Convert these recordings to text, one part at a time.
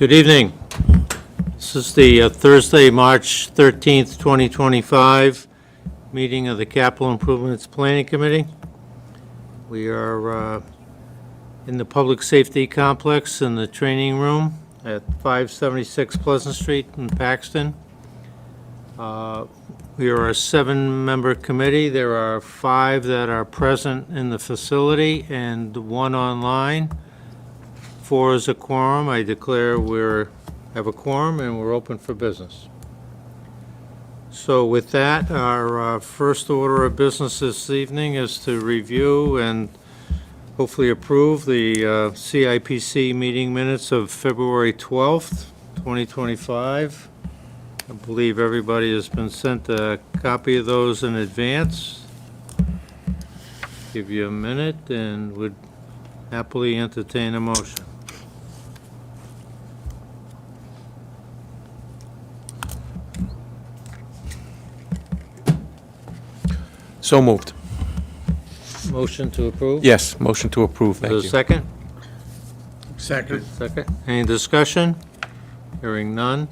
Good evening. This is the Thursday, March 13th, 2025 meeting of the Capital Improvements Planning Committee. We are in the Public Safety Complex in the training room at 576 Pleasant Street in Paxton. We are a 7-member committee. There are 5 that are present in the facility and 1 online. 4 is a quorum. I declare we have a quorum and we're open for business. So with that, our first order of business this evening is to review and hopefully approve the CIPC meeting minutes of February 12th, 2025. I believe everybody has been sent a copy of those in advance. Give you a minute and would happily entertain a motion. So moved. Motion to approve? Yes, motion to approve, thank Is you. there a second? Second. Second. Any discussion? Hearing none.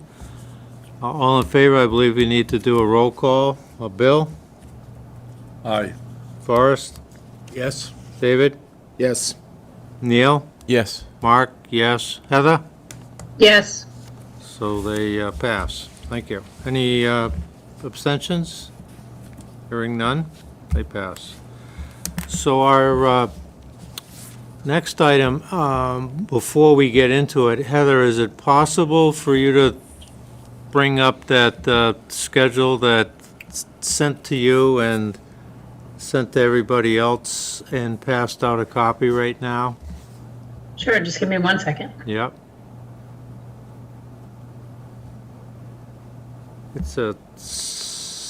All in favor, I believe we need to do a roll call. Bill? Aye. Forrest? Yes. David? Yes. Neil? Yes. Mark? Yes. Heather? Yes. So they pass. Thank you. Any abstentions? Hearing none, they pass. So our next item, before we get into it, Heather, is it possible for you to bring up that schedule that's sent to you and sent to everybody else and passed out a copy right now? Sure, just give me 1 second. Yep. It's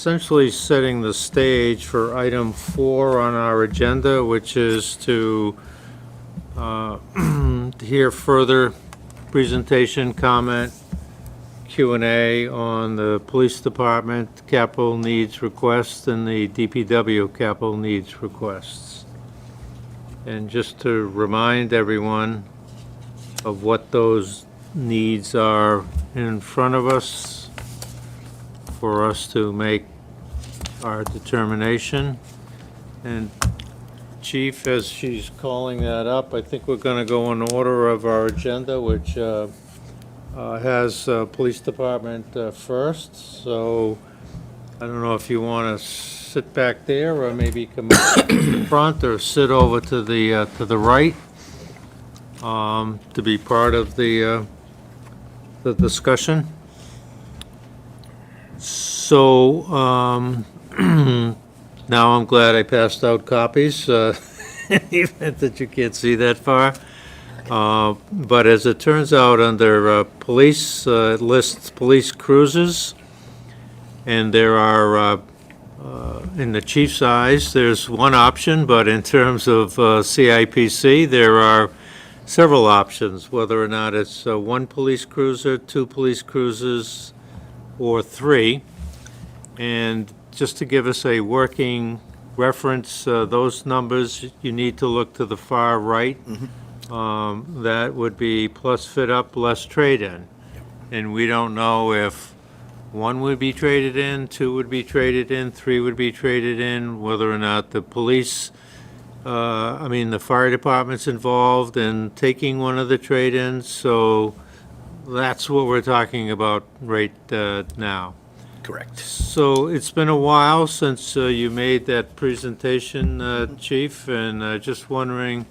essentially setting the stage for item 4 on our agenda, which is to hear further presentation, comment, Q&A on the police department capital needs requests and the DPW capital needs requests. And just to remind everyone of what those needs are in front of us for us to make our determination. And Chief, as she's calling that up, I think we're going to go in order of our agenda, which has Police Department first. So I don't know if you want to sit back there or maybe come up to the front or sit over to the right to be part of the discussion. So now I'm glad I passed out copies, even that you can't see that far. But as it turns out, under police, it lists police cruisers, and there are, in the chief's eyes, there's one option, but in terms of CIPC, there are several options, whether or not it's 1 police cruiser, 2 police cruisers, or 3. And just to give us a working reference, those numbers, you need to look to the far right. That would be plus fit up, less trade-in. And we don't know if 1 would be traded in, 2 would be traded in, 3 would be traded in, whether or not the police, the fire department's involved in taking one of the trade-ins. So that's what we're talking about right now. Correct. So it's been a while since you made that presentation, Chief, and just wondering,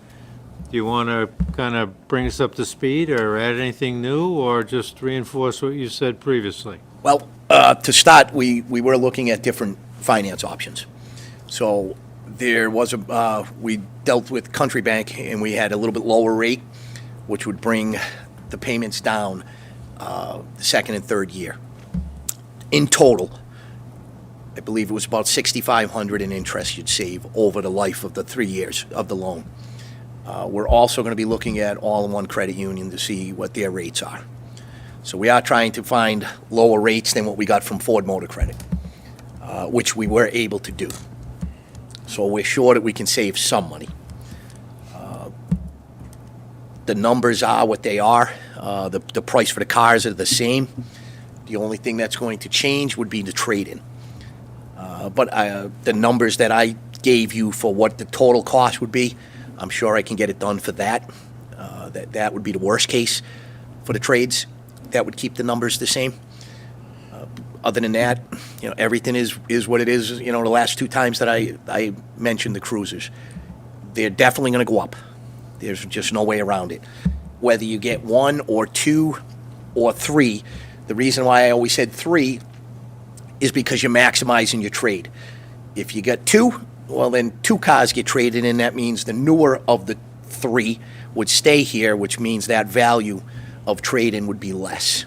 do you want to kind of bring us up to speed or add anything new or just reinforce what you said previously? Well, to start, we were looking at different finance options. So there was we dealt with Country Bank and we had a little bit lower rate, which would bring the payments down the second and third year. In total, I believe it was about $6,500 in interest you'd save over the life of the 3 years of the loan. We're also going to be looking at All-in-One Credit Union to see what their rates are. So we are trying to find lower rates than what we got from Ford Motor Credit, which we were able to do. So we're sure that we can save some money. the numbers are what they are. The price for the cars are the same. The only thing that's going to change would be the trade-in. But the numbers that I gave you for what the total cost would be, I'm sure I can get it done for that. That would be the worst case for the trades. That would keep the numbers the same. Other than that, everything is what it is. The last two times that I mentioned the cruisers, they're definitely going to go up. There's just no way around it. Whether you get one or two or three, the reason why I always said three is because you're maximizing your trade. If you get two, well, then two cars get traded in. That means the newer of the three would stay here, which means that value of trade-in would be less.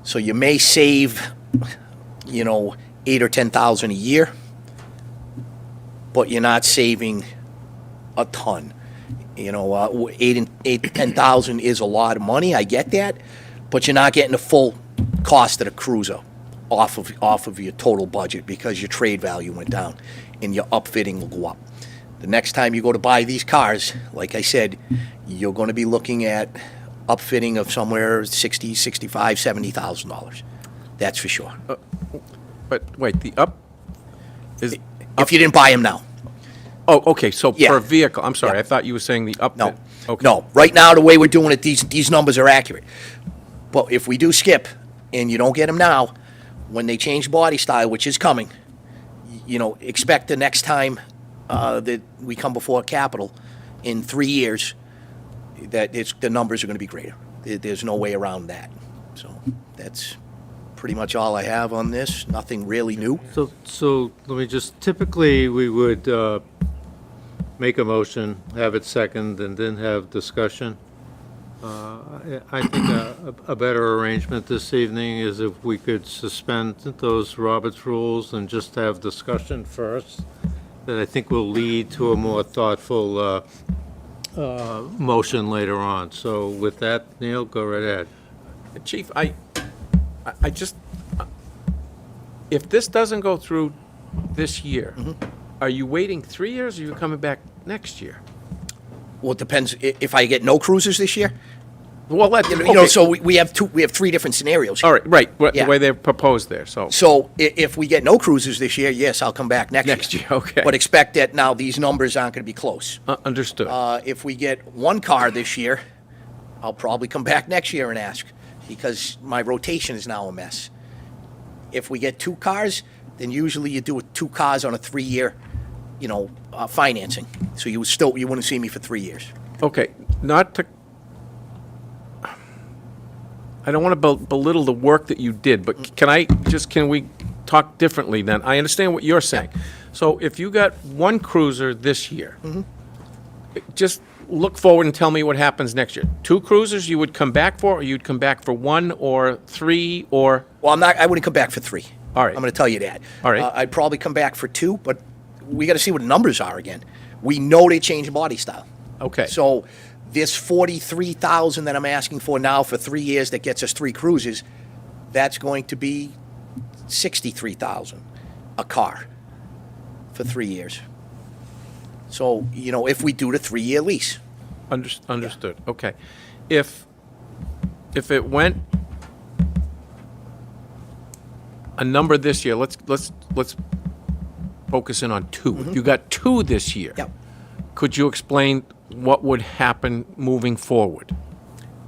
So you may save, $8,000 or $10,000 a year, but you're not saving a ton. $8,000 to $10,000 is a lot of money. I get that, but you're not getting the full cost of the cruiser off of your total budget because your trade value went down, and your upfitting will go up. The next time you go to buy these cars, like I said, you're going to be looking at upfitting of somewhere $60,000, $65,000, $70,000. That's for sure. But wait, is If you didn't buy them now. oh, okay, so Yeah. per vehicle, I'm sorry, Yeah. I thought you were saying the upfit. No. Okay. No. Right now, the way we're doing it, these numbers are accurate. But if we do skip and you don't get them now, when they change body style, which is coming, expect the next time that we come before capital in 3 years, that the numbers are going to be greater. There's no way around that. So that's pretty much all I have on this. Nothing really new. So let me just, typically, we would make a motion, have it second, and then have discussion. I think a better arrangement this evening is if we could suspend those Roberts rules and just have discussion first, that I think will lead to a more thoughtful motion later on. So with that, Neil, go right ahead. Chief, I just, if this doesn't go through this year, are you waiting 3 years or are you coming back next year? Well, it depends. If I get no cruisers this year, Well, that's, so we have three different scenarios. all right, right, the Yeah. way they're proposed there, so. So if we get no cruisers this year, yes, I'll come back next year. Next year, okay. But expect that now these numbers aren't going to be close. Understood. If we get one car this year, I'll probably come back next year and ask, because my rotation is now a mess. If we get two cars, then usually you do it 2 cars on a 3-year, financing. So you wouldn't see me for 3 years. Okay, not to, I don't want to belittle the work that you did, but can we talk differently then? I understand what you're saying. So if you got one cruiser this year, just look forward and tell me what happens next year. 2 cruisers you would come back for, or you'd come back for 1 or 3 or? Well, I wouldn't come back for 3. All right. I'm going to tell you that. All right. I'd probably come back for 2, but we got to see what the numbers are again. We know they changed body style. Okay. So this $43,000 that I'm asking for now for 3 years that gets us 3 cruises, that's going to be $63,000 a car for 3 years. So, if we do the 3-year lease. Understood, okay. If it went a number this year, let's focus in on 2. If you got 2 this year. Yep. Could you explain what would happen moving forward?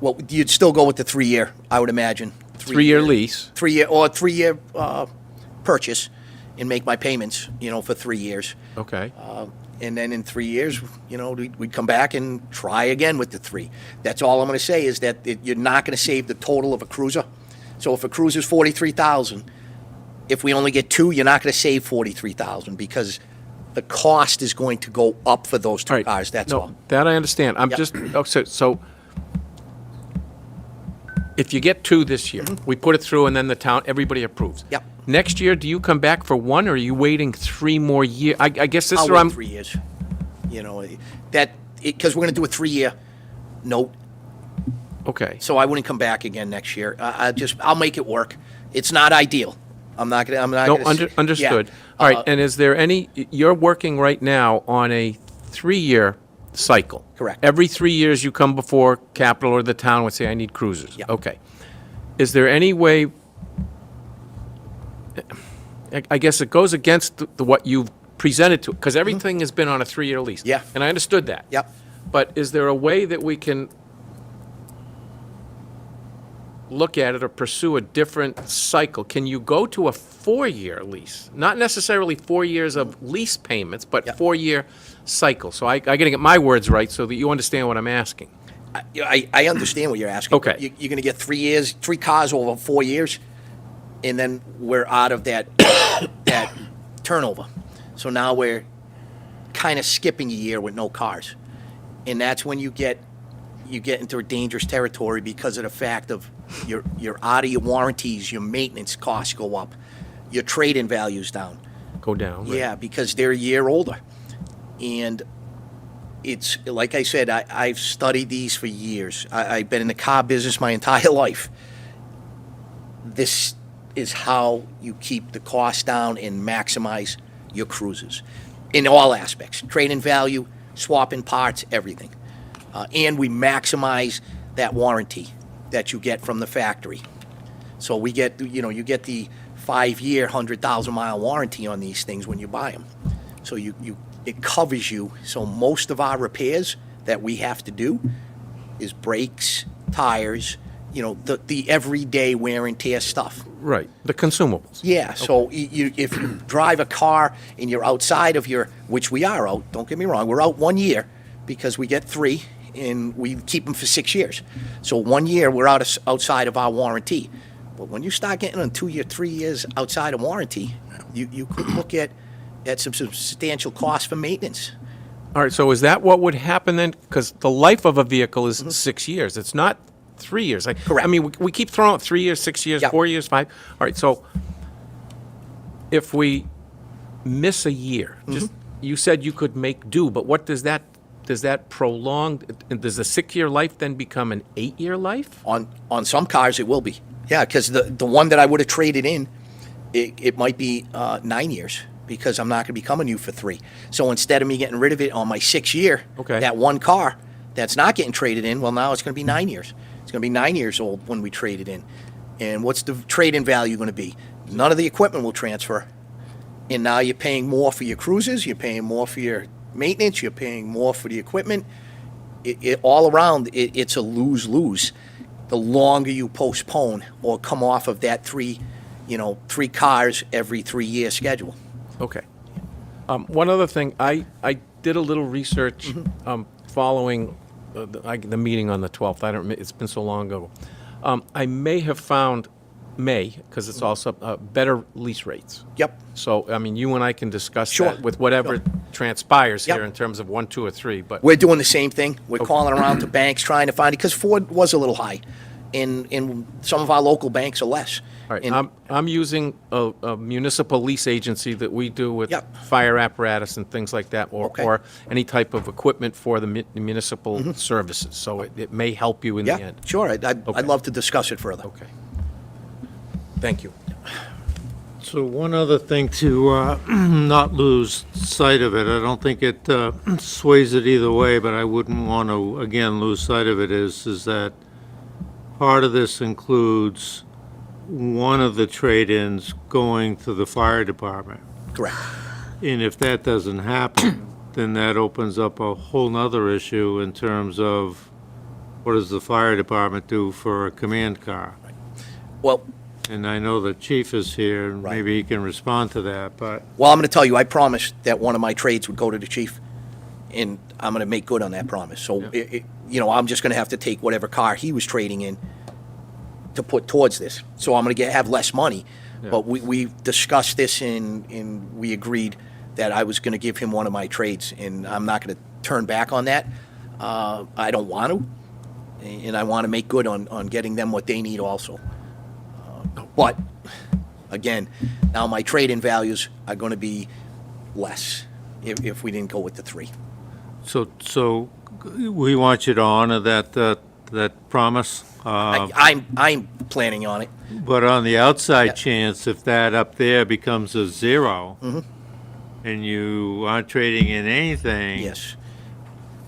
Well, you'd still go with the 3-year, I would imagine. 3-year lease? 3-year purchase and make my payments, for 3 years. Okay. And then in 3 years, we'd come back and try again with the 3. That's all I'm going to say is that you're not going to save the total of a cruiser. So if a cruiser's $43,000, if we only get 2, you're not going to save $43,000 because the cost is going to go up for those 2 All right. cars. That's No, all. that I understand. I'm Yep. just, so if you get 2 this year, we put it through and then everybody approves. Yep. Next year, do you come back for 1 or are you waiting 3 more years? I guess this is I'll where I'm. wait 3 years. Because we're going to do a 3-year note. Okay. So I wouldn't come back again next year. I'll make it work. It's not ideal. I'm not No, gonna. understood. Yeah. All right, and is there you're working right now on a 3-year cycle. Correct. Every 3 years you come before capital or the town would say, I need cruisers. Yeah. Okay. Is there any way, I guess it goes against what you've presented to, because everything has been on a 3-year lease. Yeah. And I understood that. Yep. But is there a way that we can look at it or pursue a different cycle? Can you go to a 4-year lease? Not necessarily 4 years of lease payments, but Yep. 4-year cycle. So I got to get my words right so that you understand what I'm asking. I understand what you're asking. Okay. You're going to get 3 years, 3 cars over 4 years, and then we're out of that that turnover. So now we're kind of skipping a year with no cars, and that's when you get into a dangerous territory because of the fact of you're out of your warranties, your maintenance costs go up, your trade-in value's down. Go down. right? Yeah, because they're a year older. And it's, like I said, I've studied these for years. I've been in the car business my entire life. This is how you keep the cost down and maximize your cruises in all aspects. Trade-in value, swapping parts, everything. And we maximize that warranty that you get from the factory. So we get, you get the 5-year, 100,000-mile warranty on these things when you buy them. So it covers you. So most of our repairs that we have to do is brakes, tires, the everyday wear and tear stuff. Right. The consumables. Yeah, so if you drive a car and you're outside of which we are out, don't get me wrong, we're out 1 year because we get 3 and we keep them for 6 years. So 1 year we're outside of our warranty. But when you start getting on 2 year, 3 years outside of warranty, you could look at some substantial costs for maintenance. All right, so is that what would happen then? Because the life of a vehicle is 6 years. It's not 3 years. Correct. I mean, we keep throwing out 3 years, 6 years, Yep. 4 years, 5. All right, so if we miss a year, you said you could make do, but what does that prolong? Does the 6-year life then become an 8-year life? On some cars, it will be. Yeah, because the one that I would have traded in, it might be 9 years because I'm not going to be coming to you for 3. So instead of me getting rid of it on my 6th year, Okay. that one car that's not getting traded in, well, now it's going to be 9 years. It's going to be 9 years old when we trade it in. And what's the trade-in value going to be? None of the equipment will transfer. And now you're paying more for your cruises, you're paying more for your maintenance, you're paying more for the equipment. All around, it's a lose-lose. The longer you postpone or come off of that 3 cars every 3-year schedule. Okay. One other thing, I did a little research following the meeting on the 12th. It's been so long ago. I may have found, because it's also better lease rates. Yep. So, I mean, you and I can discuss Sure. that with whatever transpires Yep. here in terms of 1, 2, or 3. But We're doing the same thing. We're calling around to banks trying to find it because Ford was a little high, and some of our local banks are less. all right, And- I'm using a municipal lease agency that we do with Yep. fire apparatus and things like that, Okay. or any type of equipment for the municipal services. So it may help you in the Yeah, end. sure. I'd Okay. love to discuss it further. Okay. Thank you. So one other thing to not lose sight of it, I don't think it sways it either way, but I wouldn't want to, again, lose sight of it, is that part of this includes one of the trade-ins going to the fire department. Correct. And if that doesn't happen, then that opens up a whole nother issue in terms of what does the fire department do for a command car? Well, And I know the chief is here, and Right. maybe he can respond to that, but I'm going to tell you, I promised that one of my trades would go to the chief, and I'm going to make good on that promise. So, I'm just going to have to take whatever car he was trading in to put towards this. So I'm going to have less money. But we discussed this, and we agreed that I was going to give him one of my trades, and I'm not going to turn back on that. I don't want to, and I want to make good on getting them what they need also. But, again, now my trade-in values are going to be less if we didn't go with the 3. so we want you to honor that promise. I'm planning on it. But on the outside Yeah. chance, if that up there becomes a 0, and you aren't trading in anything, Yes.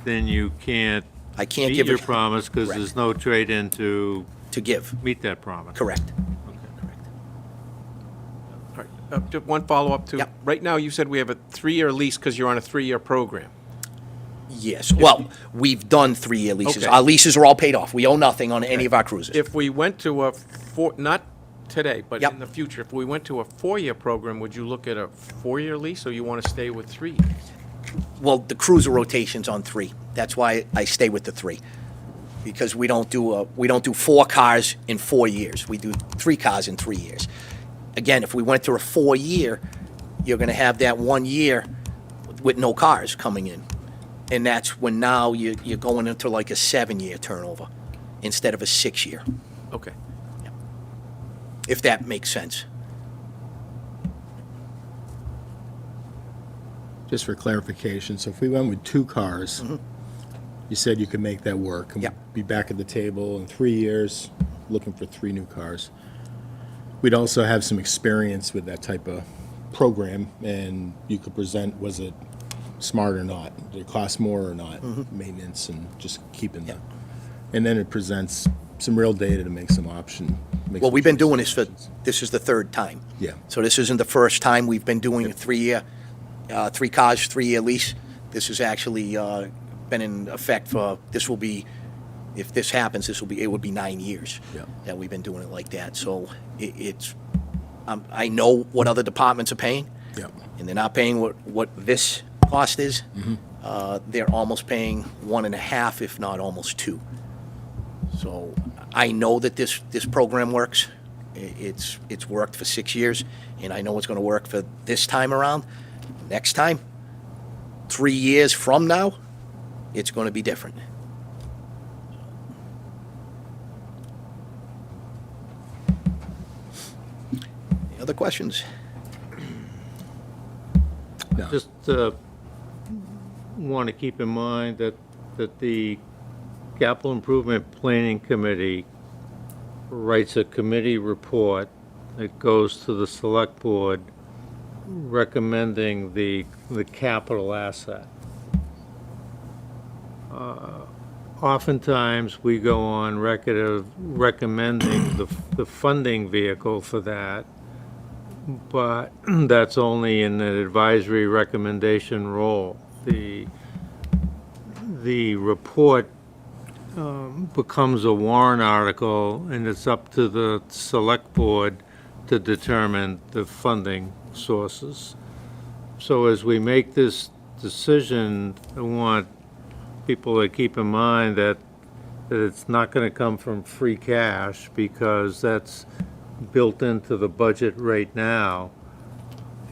then you can't I can't meet give your it promise because Correct. there's no trade-in to to give. meet that promise. Correct. All right, just one follow-up to, Yep. right now, you said we have a 3-year lease because you're on a 3-year program. Yes. Well, we've done 3-year leases. Okay. Our leases are all paid off. We owe nothing on any of our cruises. If we went to a not today, but Yep. in the future, if we went to a 4-year program, would you look at a 4-year lease, or you want to stay with 3? Well, the cruiser rotation's on 3. That's why I stay with the 3. Because we don't do 4 cars in 4 years. We do 3 cars in 3 years. Again, if we went to a 4-year, you're going to have that 1 year with no cars coming in. And that's when now you're going into like a 7-year turnover instead of a 6-year, Okay. if that makes sense. Just for clarification, so if we went with 2 cars, you said you could make that work. And Yep. we'd be back at the table in 3 years, looking for 3 new cars. We'd also have some experience with that type of program, and you could present, was it smart or not? Did it cost more or not? Maintenance and just keeping them. And then it presents some real data to make some option. Well, we've been doing this this is the 3rd time. Yeah. So this isn't the first time we've been doing a 3-year, 3 cars, 3-year lease. This has actually been in effect for, this will be, if this happens, it would be 9 years Yeah. that we've been doing it like that. So it's, I know what other departments are paying, Yeah. and they're not paying what this cost is. They're almost paying 1.5, if not almost 2. So I know that this program works. It's worked for 6 years, and I know it's going to work for this time around. Next time, 3 years from now, it's going to be different. Any other questions? No. Just want to keep in mind that the Capital Improvement Planning Committee writes a committee report that goes to the Select Board recommending the capital asset. Oftentimes, we go on record of recommending the funding vehicle for that, but that's only in an advisory recommendation role. The report becomes a warrant article, and it's up to the Select Board to determine the funding sources. So as we make this decision, I want people to keep in mind that it's not going to come from free cash, because that's built into the budget right now.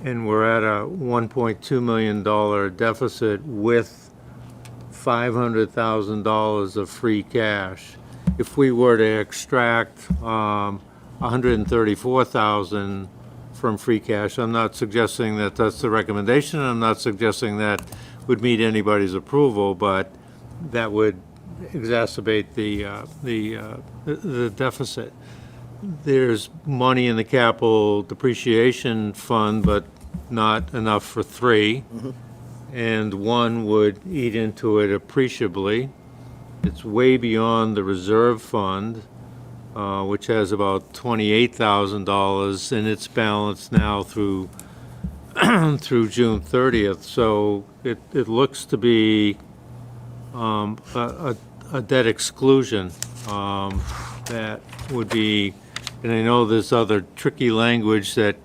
And we're at a $1.2 million deficit with $500,000 of free cash. If we were to extract $134,000 from free cash, I'm not suggesting that that's the recommendation. I'm not suggesting that would meet anybody's approval, but that would exacerbate the deficit. There's money in the capital depreciation fund, but not enough for 3. And 1 would eat into it appreciably. It's way beyond the reserve fund, which has about $28,000 in its balance now through through June 30th. So it looks to be a debt exclusion that would be, and I know there's other tricky language that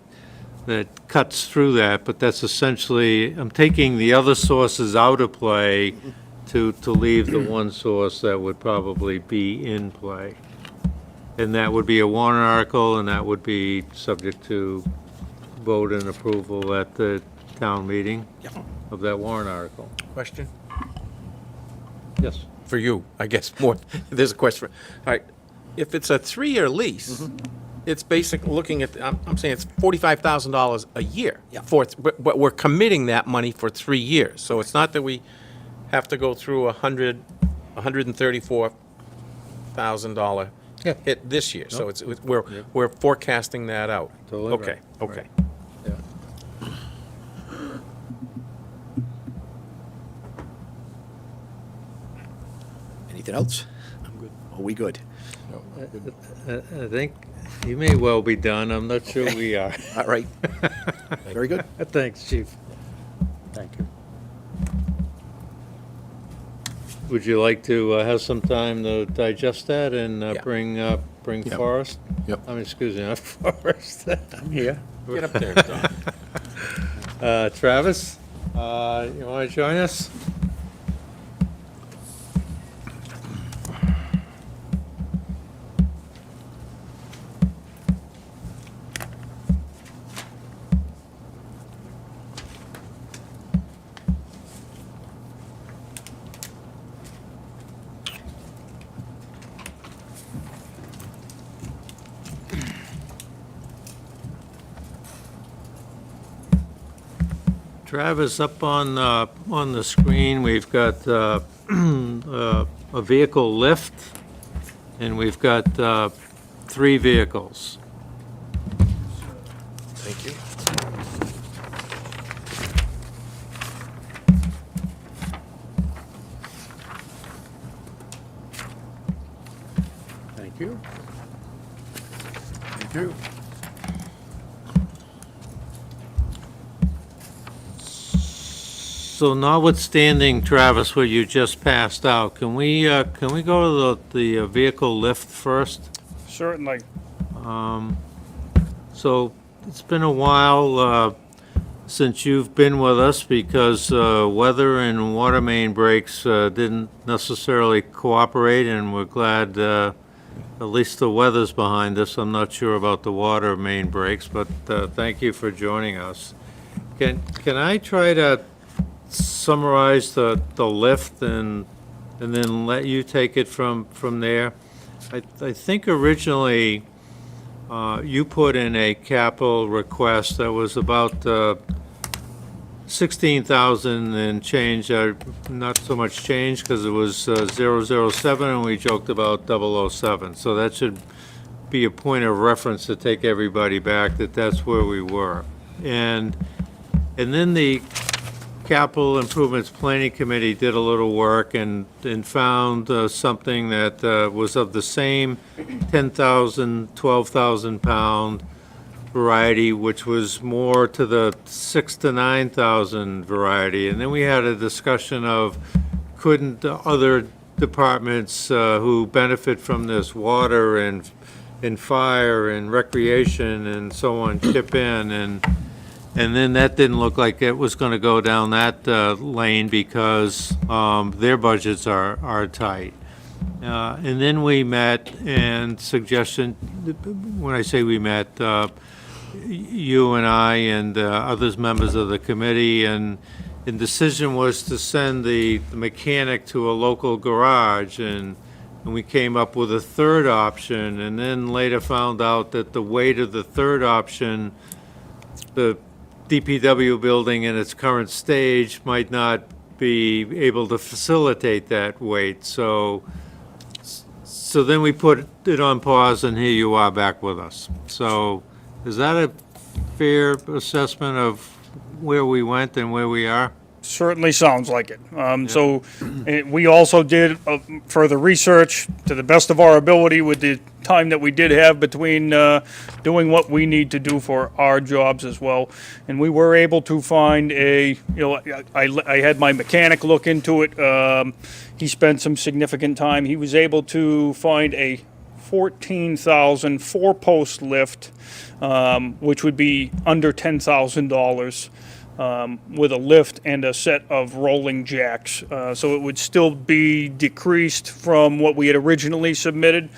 cuts through that, but that's essentially, I'm taking the other sources out of play to leave the one source that would probably be in play. And that would be a warrant article, and that would be subject to vote and approval at the town meeting of that warrant article. Question? Yes. For you, I guess, more. There's a question. All right. If it's a 3-year lease, it's basically looking at, I'm saying it's $45,000 a year. Yeah. But we're committing that money for 3 years. So it's not that we have to go through $134,000 hit this year. So we're forecasting that out. Totally Okay, right. okay. Yeah. Anything else? I'm good. Are we good? I think you may well be done. I'm not sure we are. All right. Very good. Thanks, Chief. Thank you. Would you like to have some time to digest that and Yeah. bring Forrest? Yep. I mean, excuse me, not Forrest. I'm here. Get up there, Don. Travis, you want to join us? Travis, up on the screen, we've got a vehicle lift, and we've got 3 vehicles. Thank you. Thank you. Thank you. So notwithstanding, Travis, what you just passed out, can we go to the vehicle lift first? Certainly. So it's been a while since you've been with us because weather and water main breaks didn't necessarily cooperate, and we're glad at least the weather's behind us. I'm not sure about the water main breaks, but thank you for joining us. Can I try to summarize the lift and then let you take it from there? I think originally you put in a capital request that was about 16,000 and change, not so much change because it was 007 and we joked about 007. So that should be a point of reference to take everybody back that that's where we were. And then the Capital Improvements Planning Committee did a little work and found something that was of the same 10,000, 12,000 pound variety, which was more to the 6,000 to 9,000 variety. And then we had a discussion of couldn't other departments who benefit from this, water and fire and recreation and so on, chip in, and then that didn't look like it was going to go down that lane because their budgets are tight. And then we met and when I say we met, you and I and others members of the committee, and decision was to send the mechanic to a local garage, and we came up with a third option, and then later found out that the weight of the third option, the DPW building in its current stage might not be able to facilitate that weight. So then we put it on pause, and here you are back with us. So is that a fair assessment of where we went and where we are? Certainly sounds like it. So we also did further research to the best of our ability with the time that we did have between doing what we need to do for our jobs as well. And we were able to find I had my mechanic look into it. He spent some significant time. He was able to find a 14,000 4-post lift, which would be under $10,000. With a lift and a set of rolling jacks. So it would still be decreased from what we had originally submitted.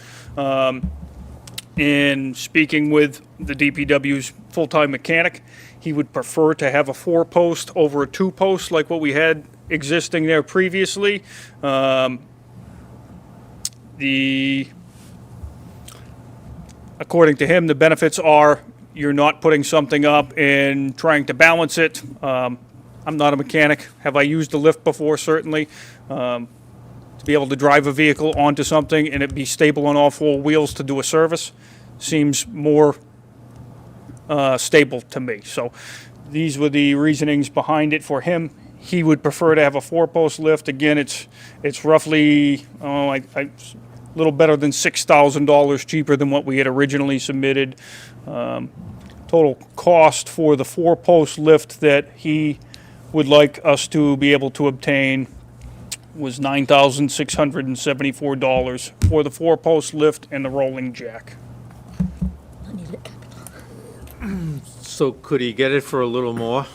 In speaking with the DPW's full-time mechanic, he would prefer to have a 4-post over a 2-post like what we had existing there previously. According to him, the benefits are you're not putting something up and trying to balance it. I'm not a mechanic. Have I used a lift before? Certainly. To be able to drive a vehicle onto something and it be stable on all 4 wheels to do a service seems more stable to me. So these were the reasonings behind it for him. he would prefer to have a four-post lift. Again, it's roughly, a little better than $6,000 cheaper than what we had originally submitted. Total cost for the four-post lift that he would like us to be able to obtain was $9,674 for the four-post lift and the rolling jack. So could he get it for a little more?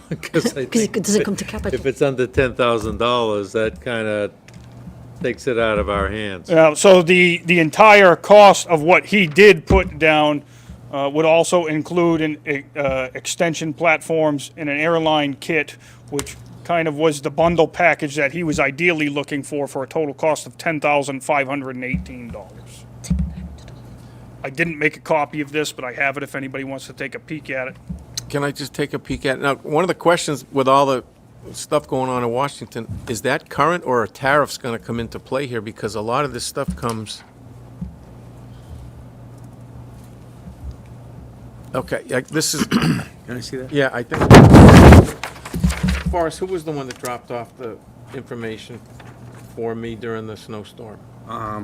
Because I Because think it doesn't come to capital. if it's under $10,000, that kind of takes it out of our hands. So the entire cost of what he did put down would also include extension platforms and an airline kit, which kind of was the bundle package that he was ideally looking for a total cost of $10,518. I didn't make a copy of this, but I have it if anybody wants to take a peek at it. Can I just take a peek at it? Now, one of the questions with all the stuff going on in Washington, is that current or are tariffs going to come into play here? Because a lot of this stuff comes... Okay, this is... Can I see that? Yeah, I think... Forrest, who was the one that dropped off the information for me during the snowstorm? I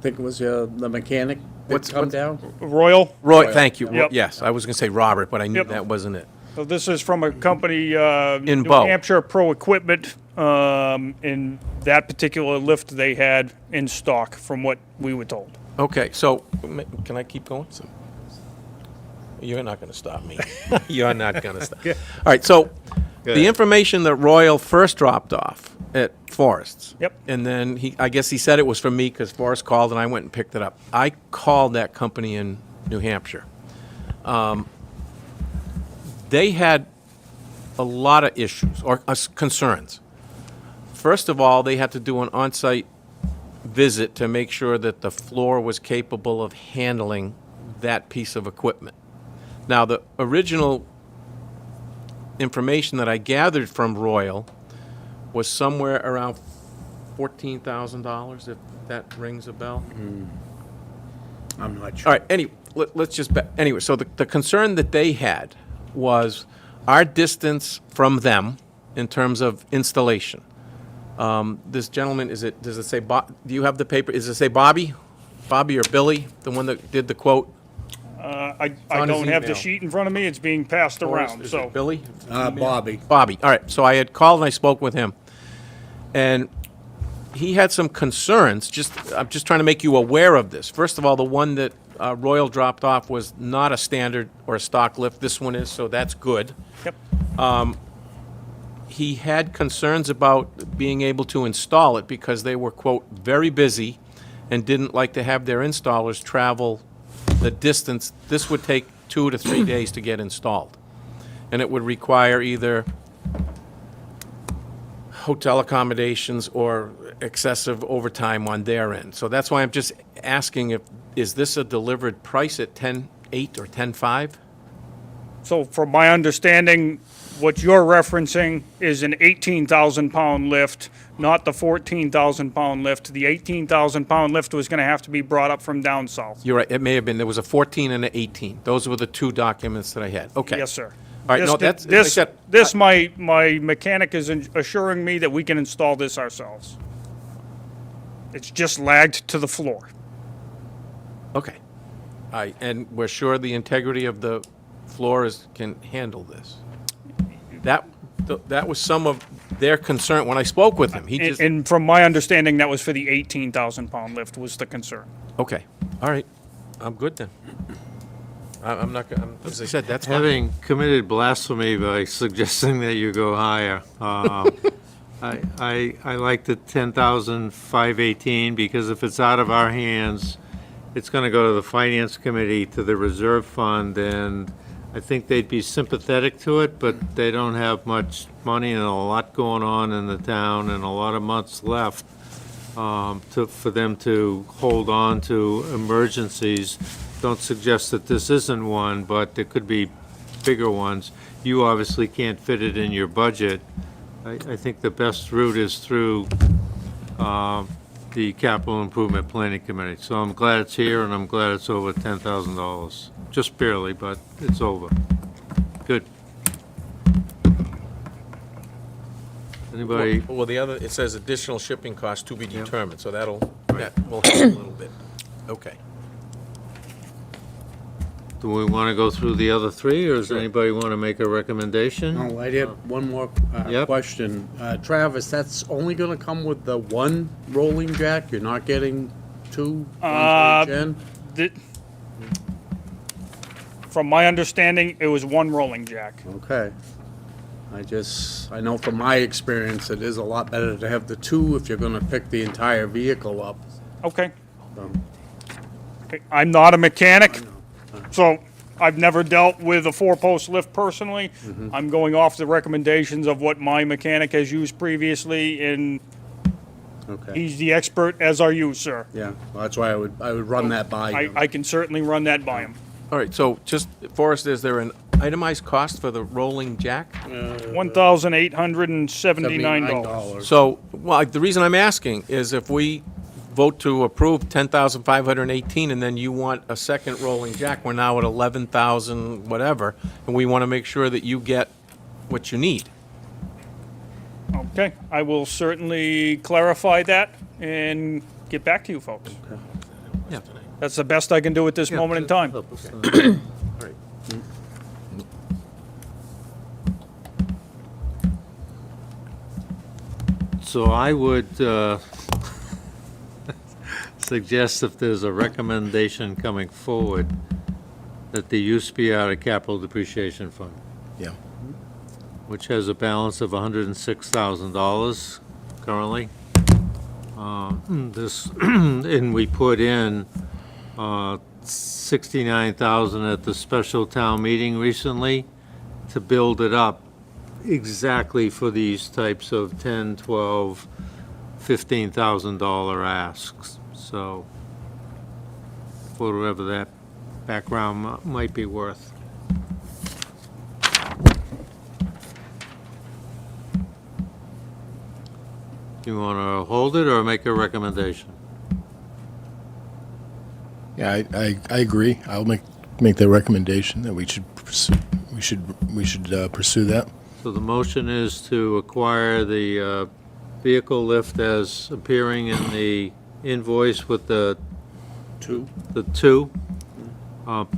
think it was the mechanic that What's- come what's- down. Royal. Roy, thank you. Yep. Yes, I was going to say Robert, but I knew Yep. that wasn't it. So this is from a company, New Bow. Hampshire Pro Equipment. In that particular lift they had in stock, from what we were told. Okay, so, can I keep going? You're not going to stop me. You're not going to stop. All right, so, the ahead. information that Royal first dropped off at Forrest's. Yep. And then I guess he said it was from me because Forrest called and I went and picked it up. I called that company in New Hampshire. They had a lot of issues or concerns. First of all, they had to do an on-site visit to make sure that the floor was capable of handling that piece of equipment. Now, the original information that I gathered from Royal was somewhere around $14,000, if that rings a bell. I'm not All sure. right, let's just, anyway, so the concern that they had was our distance from them in terms of installation. This gentleman, does it say, do you have the paper? Does it say Bobby? Bobby or Billy, the one that did the quote? I on his don't have the email. sheet in front of me. It's being passed around, Is so. it Billy? Bobby. Bobby, all right, so I had called and I spoke with him. And he had some concerns, I'm just trying to make you aware of this. First of all, the one that Royal dropped off was not a standard or a stock lift. This one is, so that's good. Yep. He had concerns about being able to install it because they were, quote, very busy and didn't like to have their installers travel the distance. This would take 2 to 3 days to get installed. And it would require either hotel accommodations or excessive overtime on their end. So that's why I'm just asking is this a delivered price at 10.8 or 10.5? So from my understanding, what you're referencing is an 18,000-pound lift, not the 14,000-pound lift. The 18,000-pound lift was going to have to be brought up from down south. You're right, it may have been, there was a 14 and an 18. Those were the two documents that I had. Okay. Yes, sir. All right, no, that's, as I This, said, this, my mechanic is assuring me that we can install this ourselves. It's just lagged to the floor. okay. And we're sure the integrity of the floor can handle this. That was some of their concern when I spoke with him. He just, And from my understanding, that was for the 18,000-pound lift was the concern. okay, all right, I'm good then. I'm not, as I said, that's fine. Having committed blasphemy by suggesting that you go higher, I like the 10,518 because if it's out of our hands, it's going to go to the Finance Committee, to the Reserve Fund, and I think they'd be sympathetic to it, but they don't have much money and a lot going on in the town and a lot of months left for them to hold on to emergencies. Don't suggest that this isn't one, but there could be bigger ones. You obviously can't fit it in your budget. I think the best route is through the Capital Improvement Planning Committee. So I'm glad it's here, and I'm glad it's over $10,000. Just barely, but it's over. Good. Anybody? Well, the other, it says additional shipping costs to be determined, so that will help a little bit. Okay. Do we want to go through the other three, or does anybody want to make a recommendation? Oh, I did one more Yep. question. Travis, that's only gonna come with the one rolling jack? You're not getting two? One for each end? Th- From my understanding, it was one rolling jack. Okay. I know from my experience, it is a lot better to have the two if you're gonna pick the entire vehicle up. Okay. Um, Okay, I'm not a mechanic, so I've never dealt with a four-post lift personally. I'm going off the recommendations of what my mechanic has used previously, and Okay, he's the expert, as are you, sir. yeah, well, that's why I would run that by you. I can certainly run that by him. All right, so just, Forrest, is there an itemized cost for the rolling jack? $1,879. So, well, the reason I'm asking is if we vote to approve 10,518 and then you want a second rolling jack, we're now at 11,000 whatever, and we want to make sure that you get what you need. Okay, I will certainly clarify that and get back to you folks. Yeah. That's the best I can do at this moment in time. All right. So I would suggest if there's a recommendation coming forward, that the use be out of capital depreciation fund, Yeah. which has a balance of $106,000 currently. And we put in 69,000 at the special town meeting recently to build it up exactly for these types of 10, 12, $15,000 asks. So whatever that background might be worth. You want to hold it or make a recommendation? Yeah, I agree. I'll make the recommendation that we should pursue, pursue that. So the motion is to acquire the vehicle lift as appearing in the invoice with the Two? two,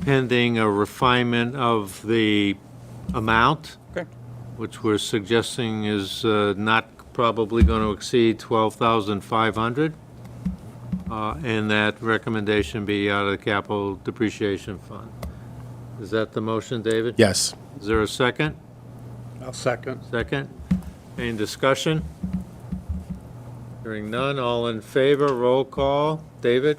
pending a refinement of the amount, Okay. which we're suggesting is not probably going to exceed 12,500. And that recommendation be out of the capital depreciation fund. Is that the motion, David? Yes. Is there a second? I'll second. Second. Any discussion? Hearing none, all in favor, roll call. David?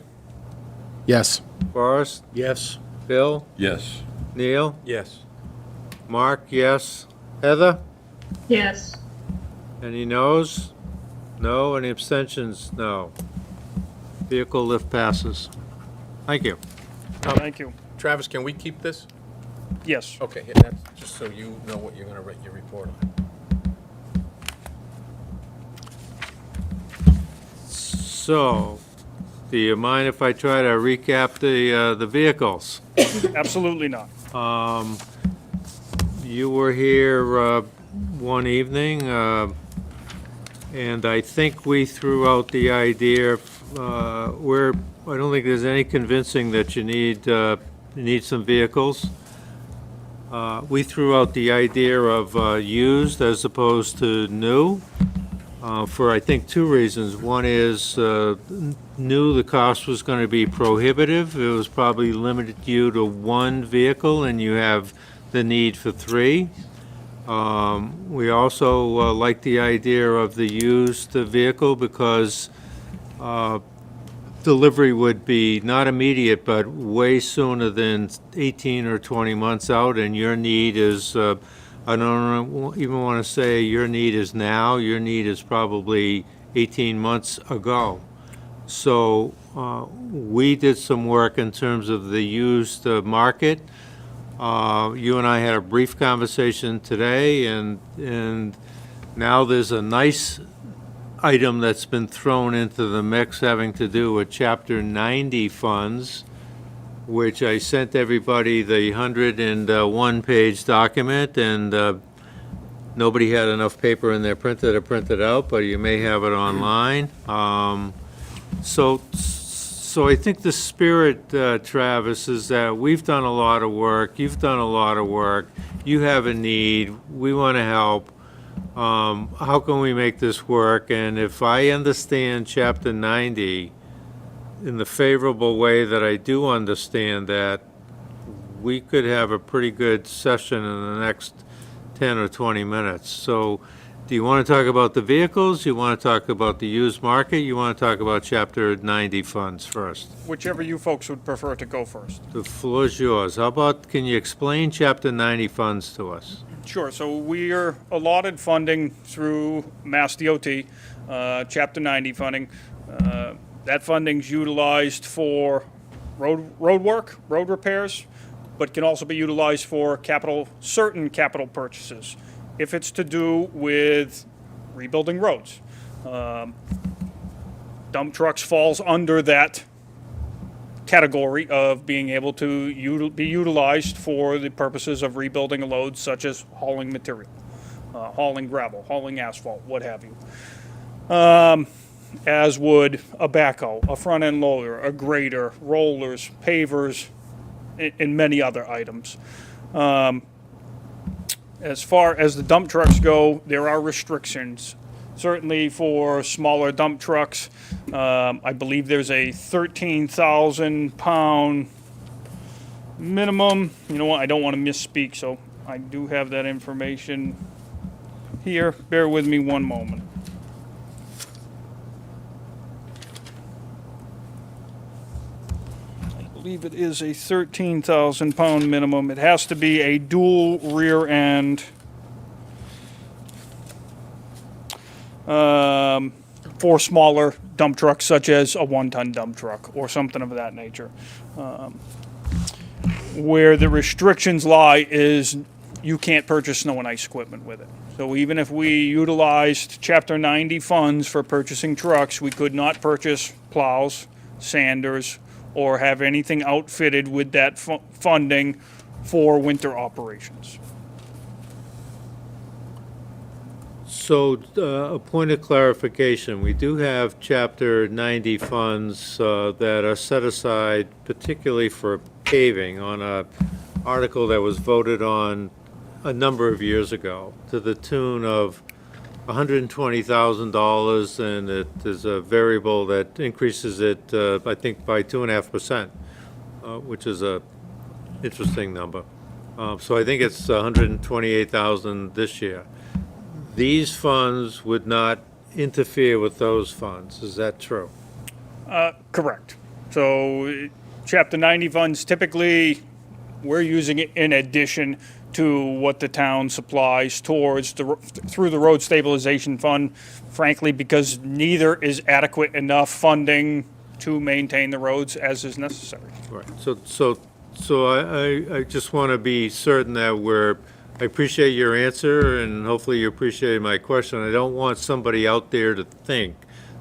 Yes. Forrest? Yes. Bill? Yes. Neil? Yes. Mark, yes. Heather? Yes. Any noes? No. Any abstentions? No. Vehicle lift passes. Thank you. Thank you. Travis, can we keep this? Yes. Okay, and that's just so you know what you're going to write your report on. So, do you mind if I try to recap the vehicles? Absolutely not. You were here one evening, and I think we threw out the idea, I don't think there's any convincing that you need some vehicles. We threw out the idea of used as opposed to new, for I think two reasons. One is new, the cost was going to be prohibitive. It was probably limited you to one vehicle, and you have the need for three. We also like the idea of the used vehicle because delivery would be not immediate, but way sooner than 18 or 20 months out, and your need is, I don't even want to say your need is now, your need is probably 18 months ago. So we did some work in terms of the used market. You and I had a brief conversation today, and now there's a nice item that's been thrown into the mix having to do with Chapter 90 funds, which I sent everybody the 101-page document, and nobody had enough paper in their printer to print it out, but you may have it online. So I think the spirit, Travis, is that we've done a lot of work, you've done a lot of work, you have a need, we want to help. How can we make this work? And if I understand Chapter 90 in the favorable way that I do understand that, we could have a pretty good session in the next 10 or 20 minutes. So do you want to talk about the vehicles? You want to talk about the used market? You want to talk about Chapter 90 funds first? Whichever you folks would prefer to go first. The floor is yours. How about, can you explain Chapter 90 funds to us? Sure, so we are allotted funding through Mass DOT, Chapter 90 funding. That funding's utilized for road work, road repairs, but can also be utilized for certain capital purchases, if it's to do with rebuilding roads. Dump trucks falls under that category of being able to be utilized for the purposes of rebuilding a load, such as hauling material, hauling gravel, hauling asphalt, what have you. As would a backhoe, a front-end loader, a grader, rollers, pavers, and many other items. As far as the dump trucks go, there are restrictions. Certainly for smaller dump trucks, I believe there's a 13,000 pound minimum. You know what, I don't want to misspeak, so I do have that information here. Bear with me one moment. I believe it is a 13,000 pound minimum. It has to be a dual rear end for smaller dump trucks, such as a 1-ton dump truck or something of that nature. Where the restrictions lie is you can't purchase snow and ice equipment with it. So even if we utilized Chapter 90 funds for purchasing trucks, we could not purchase plows, sanders, or have anything outfitted with that funding for winter operations. So, a point of clarification, we do have Chapter 90 funds that are set aside particularly for paving on a article that was voted on a number of years ago to the tune of $120,000, and it is a variable that increases it, I think, by 2.5%, which is a interesting number. So I think it's 128,000 this year. These funds would not interfere with those funds. Is that true? Correct. So Chapter 90 funds, typically, we're using it in addition to what the town supplies towards through the road stabilization fund, frankly, because neither is adequate enough funding to maintain the roads as is necessary. Right. So I just want to be certain that I appreciate your answer, and hopefully you appreciate my question. I don't want somebody out there to think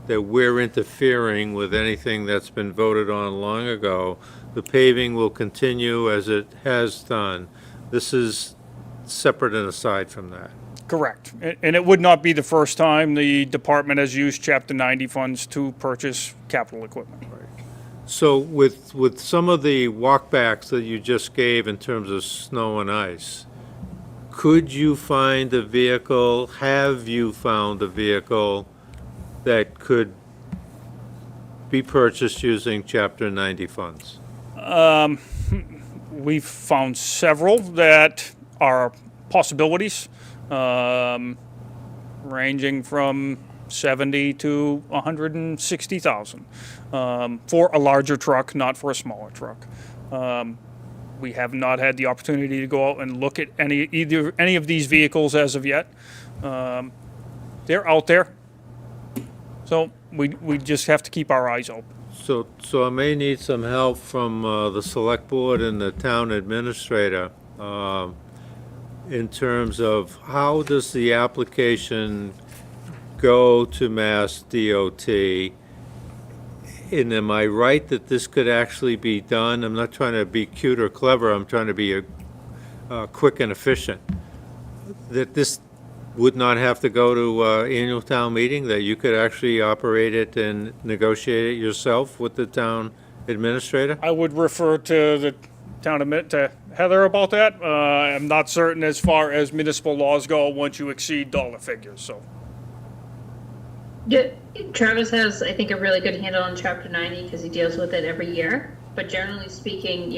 that we're interfering with anything that's been voted on long ago. The paving will continue as it has done. This is separate and aside from that. Correct. And it would not be the first time the department has used Chapter 90 funds to purchase capital equipment. So with some of the walkbacks that you just gave in terms of snow and ice, could you find a vehicle, have you found a vehicle that could be purchased using Chapter 90 funds? We've found several that are possibilities, ranging from 70 to 160,000 for a larger truck, not for a smaller truck. We have not had the opportunity to go out and look at any of these vehicles as of yet. They're out there, so we just have to keep our eyes open. So I may need some help from the select board and the town administrator in terms of how does the application go to Mass DOT? And am I right that this could actually be done? I'm not trying to be cute or clever, I'm trying to be quick and efficient. That this would not have to go to annual town meeting, that you could actually operate it and negotiate it yourself with the town administrator? I would refer to the to Heather about that. I'm not certain as far as municipal laws go once you exceed dollar figures, so. Yeah, Travis has, I think, a really good handle on Chapter 90 because he deals with it every year. But generally speaking,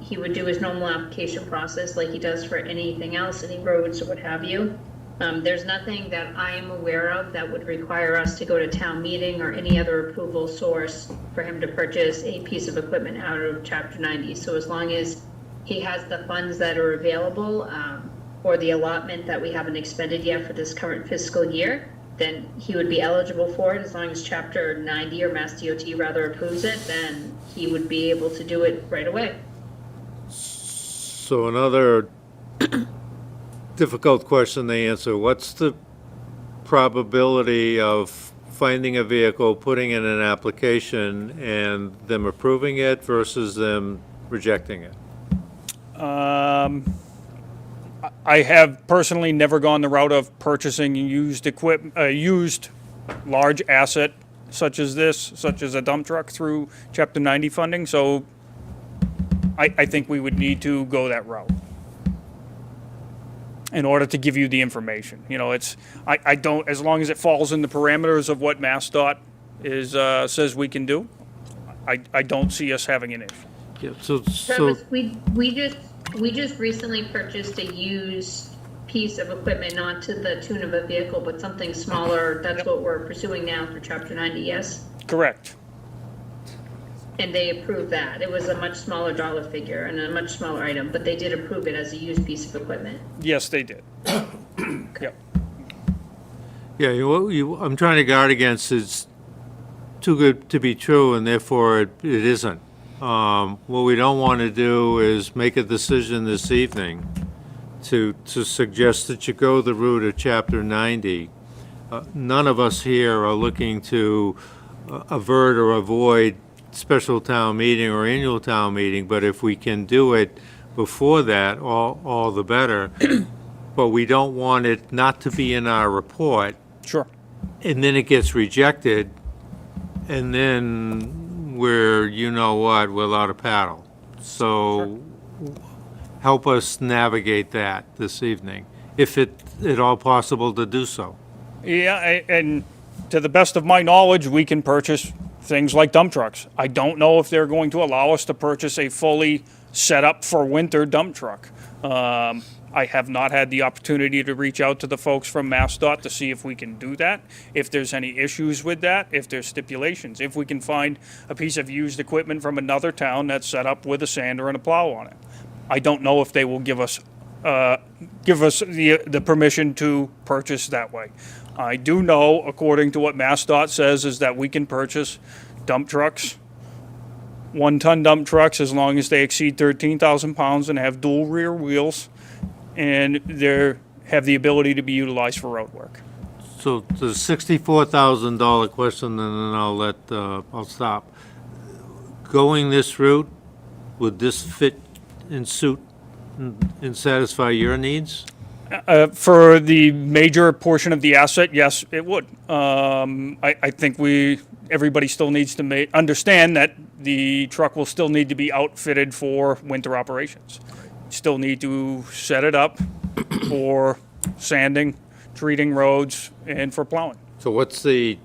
he would do his normal application process like he does for anything else, any roads or what have you. There's nothing that I am aware of that would require us to go to town meeting or any other approval source for him to purchase a piece of equipment out of Chapter 90. So as long as he has the funds that are available, or the allotment that we haven't expended yet for this current fiscal year, then he would be eligible for it. As long as Chapter 90 or Mass DOT rather approves it, then he would be able to do it right away. So another difficult question to answer. What's the probability of finding a vehicle, putting in an application, and them approving it versus them rejecting it? I have personally never gone the route of purchasing used used large asset such as this, such as a dump truck through Chapter 90 funding, so I think we would need to go that route in order to give you the information. I don't, as long as it falls in the parameters of what MassDOT says we can do, I don't see us having an issue. Yeah, so Travis, we just recently purchased a used piece of equipment, not to the tune of a vehicle, but something smaller. That's what we're pursuing now for Chapter 90, yes? Correct. And they approved that. It was a much smaller dollar figure and a much smaller item, but they did approve it as a used piece of equipment. Yes, they did. Yep. yeah, I'm trying to guard against it's too good to be true, and therefore it isn't. What we don't want to do is make a decision this evening to suggest that you go the route of Chapter 90. None of us here are looking to avert or avoid special town meeting or annual town meeting, but if we can do it before that, all the better. But we don't want it not to be in our report, Sure. and then it gets rejected, and then we're out of paddle. So help us navigate that this evening, if it at all possible to do so. Yeah, and to the best of my knowledge, we can purchase things like dump trucks. I don't know if they're going to allow us to purchase a fully set up for winter dump truck. I have not had the opportunity to reach out to the folks from MassDOT to see if we can do that, if there's any issues with that, if there's stipulations, if we can find a piece of used equipment from another town that's set up with a sander and a plow on it. I don't know if they will give us the permission to purchase that way. I do know, according to what MassDOT says, is that we can purchase dump trucks, 1-ton dump trucks, as long as they exceed 13,000 pounds and have dual rear wheels, and they have the ability to be utilized for road work. So the $64,000 question, and then I'll stop. Going this route, would this fit and suit and satisfy your needs? For the major portion of the asset, yes, it would. I think everybody still needs to understand that the truck will still need to be outfitted for winter operations. Still need to set it up for sanding, treating roads, and for plowing. So what's the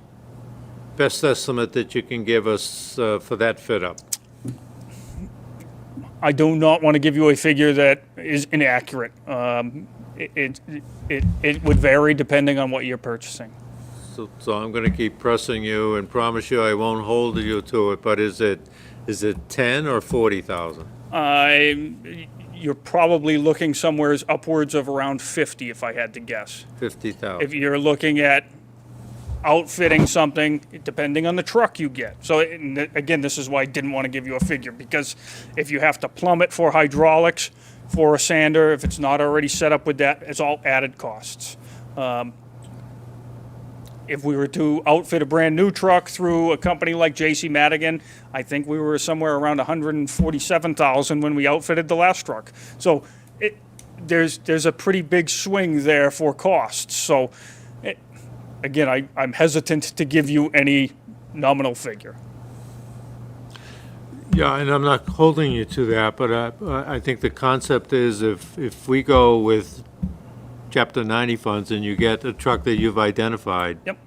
best estimate that you can give us for that fit up? I do not want to give you a figure that is inaccurate. It would vary depending on what you're purchasing. So I'm going to keep pressing you and promise you I won't hold you to it, but is it 10 or 40,000? You're probably looking somewhere upwards of around 50, if I had to guess. 50,000. If you're looking at outfitting something, depending on the truck you get. So again, this is why I didn't want to give you a figure, because if you have to plumb it for hydraulics, for a sander, if it's not already set up with that, it's all added costs. If we were to outfit a brand new truck through a company like J.C. Madigan, I think we were somewhere around $147,000 when we outfitted the last truck. So there's a pretty big swing there for costs. So, again, I'm hesitant to give you any nominal figure. Yeah, and I'm not holding you to that, but I think the concept is if we go with Chapter 90 funds and you get a truck that you've identified, Yep.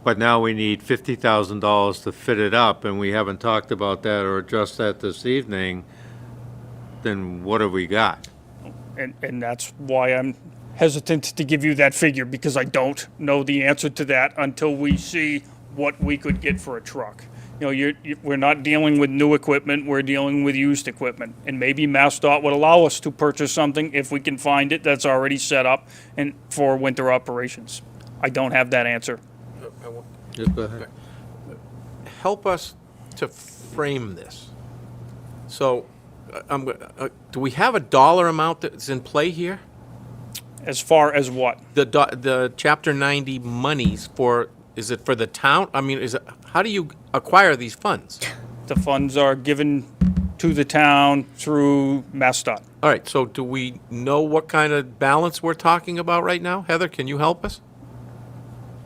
but now we need $50,000 to fit it up, and we haven't talked about that or addressed that this evening, then what have we got? And that's why I'm hesitant to give you that figure, because I don't know the answer to that until we see what we could get for a truck. You know, we're not dealing with new equipment, we're dealing with used equipment. And maybe MassDOT would allow us to purchase something if we can find it that's already set up and for winter operations. I don't have that answer. Just go ahead. Help us to frame this. So, do we have a dollar amount that's in play here? As far as what? The Chapter 90 monies for, is it for the town? I mean, how do you acquire these funds? The funds are given to the town through MassDOT. All right, so do we know what kind of balance we're talking about right now? Heather, can you help us?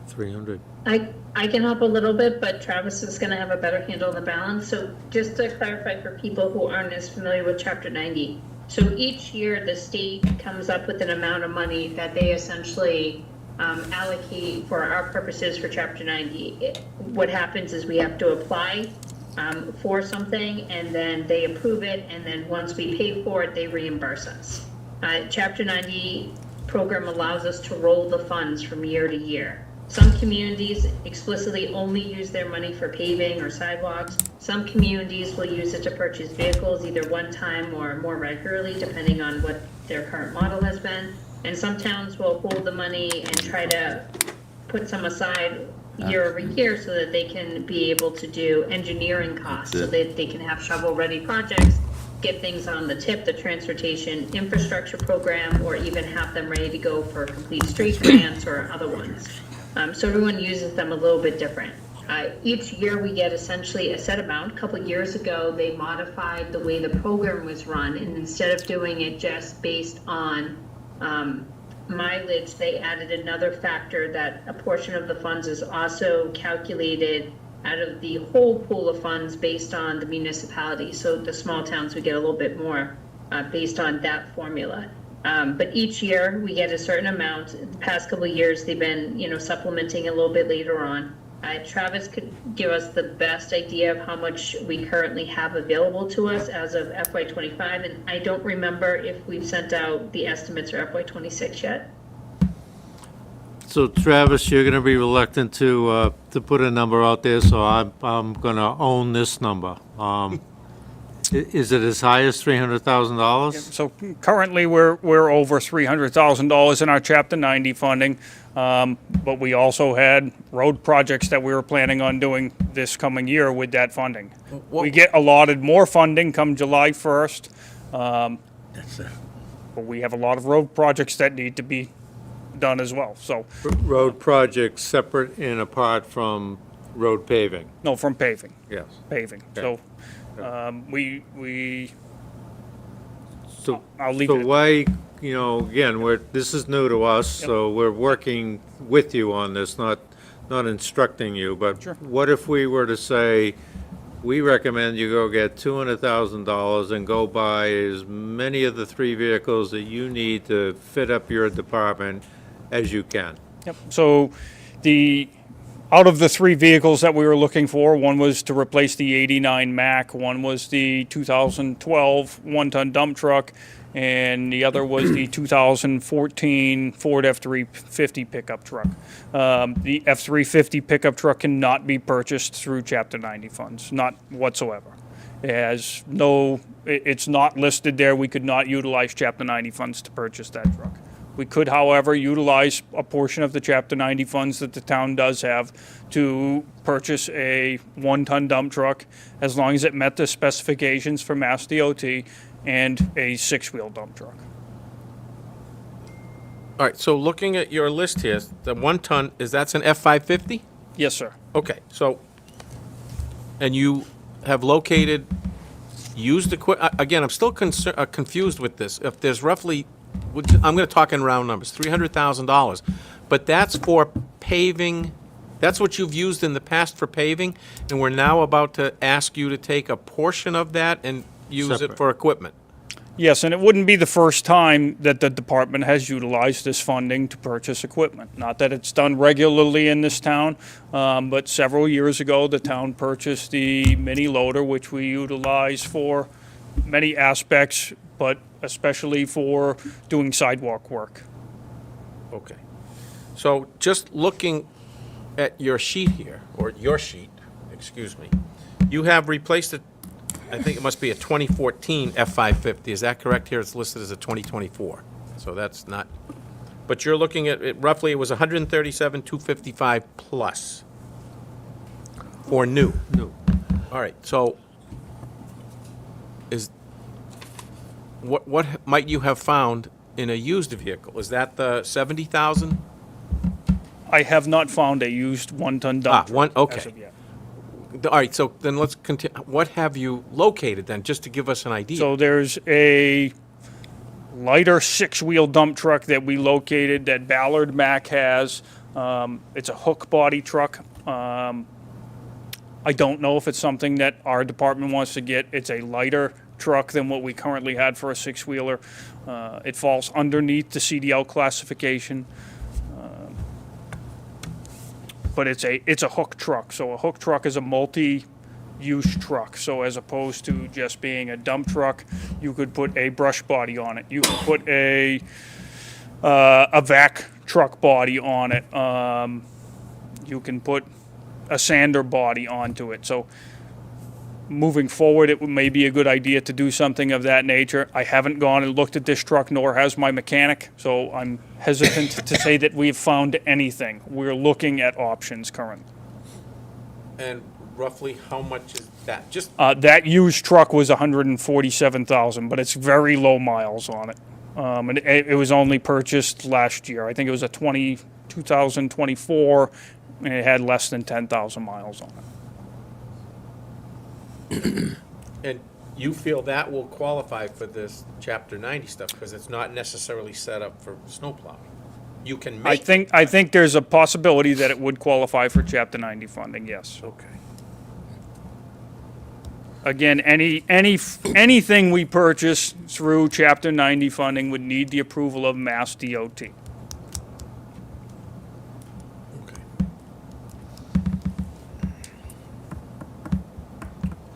300. I can help a little bit, but Travis is going to have a better handle on the balance. So just to clarify for people who aren't as familiar with Chapter 90, so each year the state comes up with an amount of money that they essentially allocate for our purposes for Chapter 90. What happens is we have to apply for something, and then they approve it, and then once we pay for it, they reimburse us. Chapter 90 program allows us to roll the funds from year to year. Some communities explicitly only use their money for paving or sidewalks. Some communities will use it to purchase vehicles either one time or more regularly, depending on what their current model has been. And some towns will hold the money and try to put some aside year over year so that they can be able to do engineering costs, so that they can have shovel-ready projects, get things on the tip, the transportation infrastructure program, or even have them ready to go for complete street grants or other ones. So everyone uses them a little bit different. Each year we get essentially a set amount. A couple of years ago, they modified the way the program was run, and instead of doing it just based on mileage, they added another factor that a portion of the funds is also calculated out of the whole pool of funds based on the municipality. So the small towns would get a little bit more based on that formula. But each year we get a certain amount. The past couple of years they've been, supplementing a little bit later on. Travis could give us the best idea of how much we currently have available to us as of FY25, and I don't remember if we've sent out the estimates for FY26 yet. So Travis, you're going to be reluctant to put a number out there, so I'm going to own this number. Is it as high as $300,000? So currently, we're over $300,000 in our Chapter 90 funding, but we also had road projects that we were planning on doing this coming year with that funding. We get allotted more funding come July 1st, but we have a lot of road projects that need to be done as well. So, Road projects separate and apart from road paving? no, from paving. Yes. Paving. Okay. So, we So, I'll leave so it. why, again, this is new to us, so we're working with you on this, not instructing you, but Sure. what if we were to say, we recommend you go get $200,000 and go buy as many of the 3 vehicles that you need to fit up your department as you can? Yep. So out of the 3 vehicles that we were looking for, one was to replace the 89 Mack, one was the 2012 one-ton dump truck, and the other was the 2014 Ford F-350 pickup truck. The F-350 pickup truck cannot be purchased through Chapter 90 funds, not whatsoever. It's not listed there. We could not utilize Chapter 90 funds to purchase that truck. We could, however, utilize a portion of the Chapter 90 funds that the town does have to purchase a one-ton dump truck, as long as it met the specifications for Mass DOT, and a 6-wheel dump truck. All right, so looking at your list here, the 1-ton, that's an F-550? Yes, sir. Okay, so, and you have located used again, I'm still confused with this. If there's roughly, I'm going to talk in round numbers, $300,000, but that's for paving, that's what you've used in the past for paving, and we're now about to ask you to take a portion of that and use it Separate. for equipment. Yes, and it wouldn't be the first time that the department has utilized this funding to purchase equipment. Not that it's done regularly in this town, but several years ago, the town purchased the mini loader, which we utilize for many aspects, but especially for doing sidewalk work. Okay. So just looking at your sheet here, or your sheet, excuse me, you have replaced it, I think it must be a 2014 F-550. Is that correct? Here it's listed as a 2024. So that's not, but you're looking at, it roughly, it was 137,255 plus for new. New. All right, so what might you have found in a used vehicle? Is that the 70,000? I have not found a used one-ton dump one, truck okay. as of yet. All right, so then let's continue. What have you located then, just to give us an idea? So there's a lighter six-wheel dump truck that we located that Ballard Mac has. It's a hook body truck. I don't know if it's something that our department wants to get. It's a lighter truck than what we currently had for a six-wheeler. It falls underneath the CDL classification. But it's a hook truck. So a hook truck is a multi-use truck. So as opposed to just being a dump truck, you could put a brush body on it. You could put a vac truck body on it. You can put a sander body onto it. So moving forward, it may be a good idea to do something of that nature. I haven't gone and looked at this truck, nor has my mechanic, so I'm hesitant to say that we've found anything. We're looking at options currently. And roughly how much is that? Just, That used truck was 147,000, but it's very low miles on it. And it was only purchased last year. I think it was a 2024, and it had less than 10,000 miles on it. and you feel that will qualify for this Chapter 90 stuff, because it's not necessarily set up for snowplow. You can I make. think there's a possibility that it would qualify for Chapter 90 funding, yes. Okay. Again, anything we purchase through Chapter 90 funding would need the approval of Mass DOT.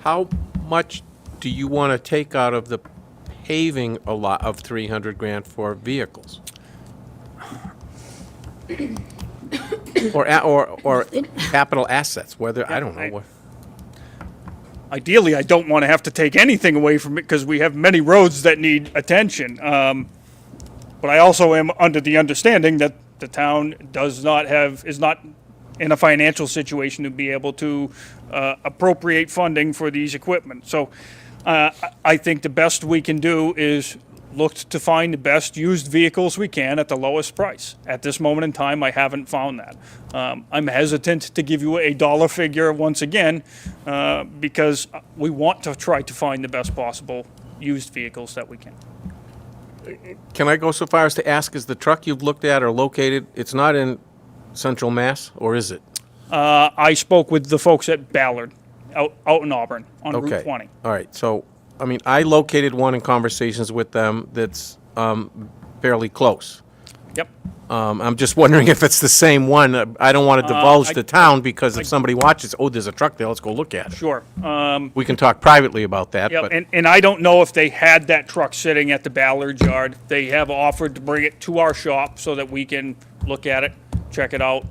How much do you want to take out of the paving a lot of 300 grand for vehicles? Or capital assets, whether, I don't know what. Ideally, I don't want to have to take anything away from it because we have many roads that need attention. But I also am under the understanding that the town is not in a financial situation to be able to appropriate funding for these equipment. So I think the best we can do is look to find the best used vehicles we can at the lowest price. At this moment in time, I haven't found that. I'm hesitant to give you a dollar figure once again because we want to try to find the best possible used vehicles that we can. Can I go so far as to ask, is the truck you've looked at or located, it's not in Central Mass, or is it? I spoke with the folks at Ballard out in Auburn on Okay. Route 20. All right, so, I mean, I located one in conversations with them that's fairly close. Yep. I'm just wondering if it's the same one. I don't want to divulge the town, because if somebody watches, oh, there's a truck there, let's go look at it. Sure. We can talk privately about that, Yeah, but, and I don't know if they had that truck sitting at the Ballard yard. They have offered to bring it to our shop so that we can look at it, check it out,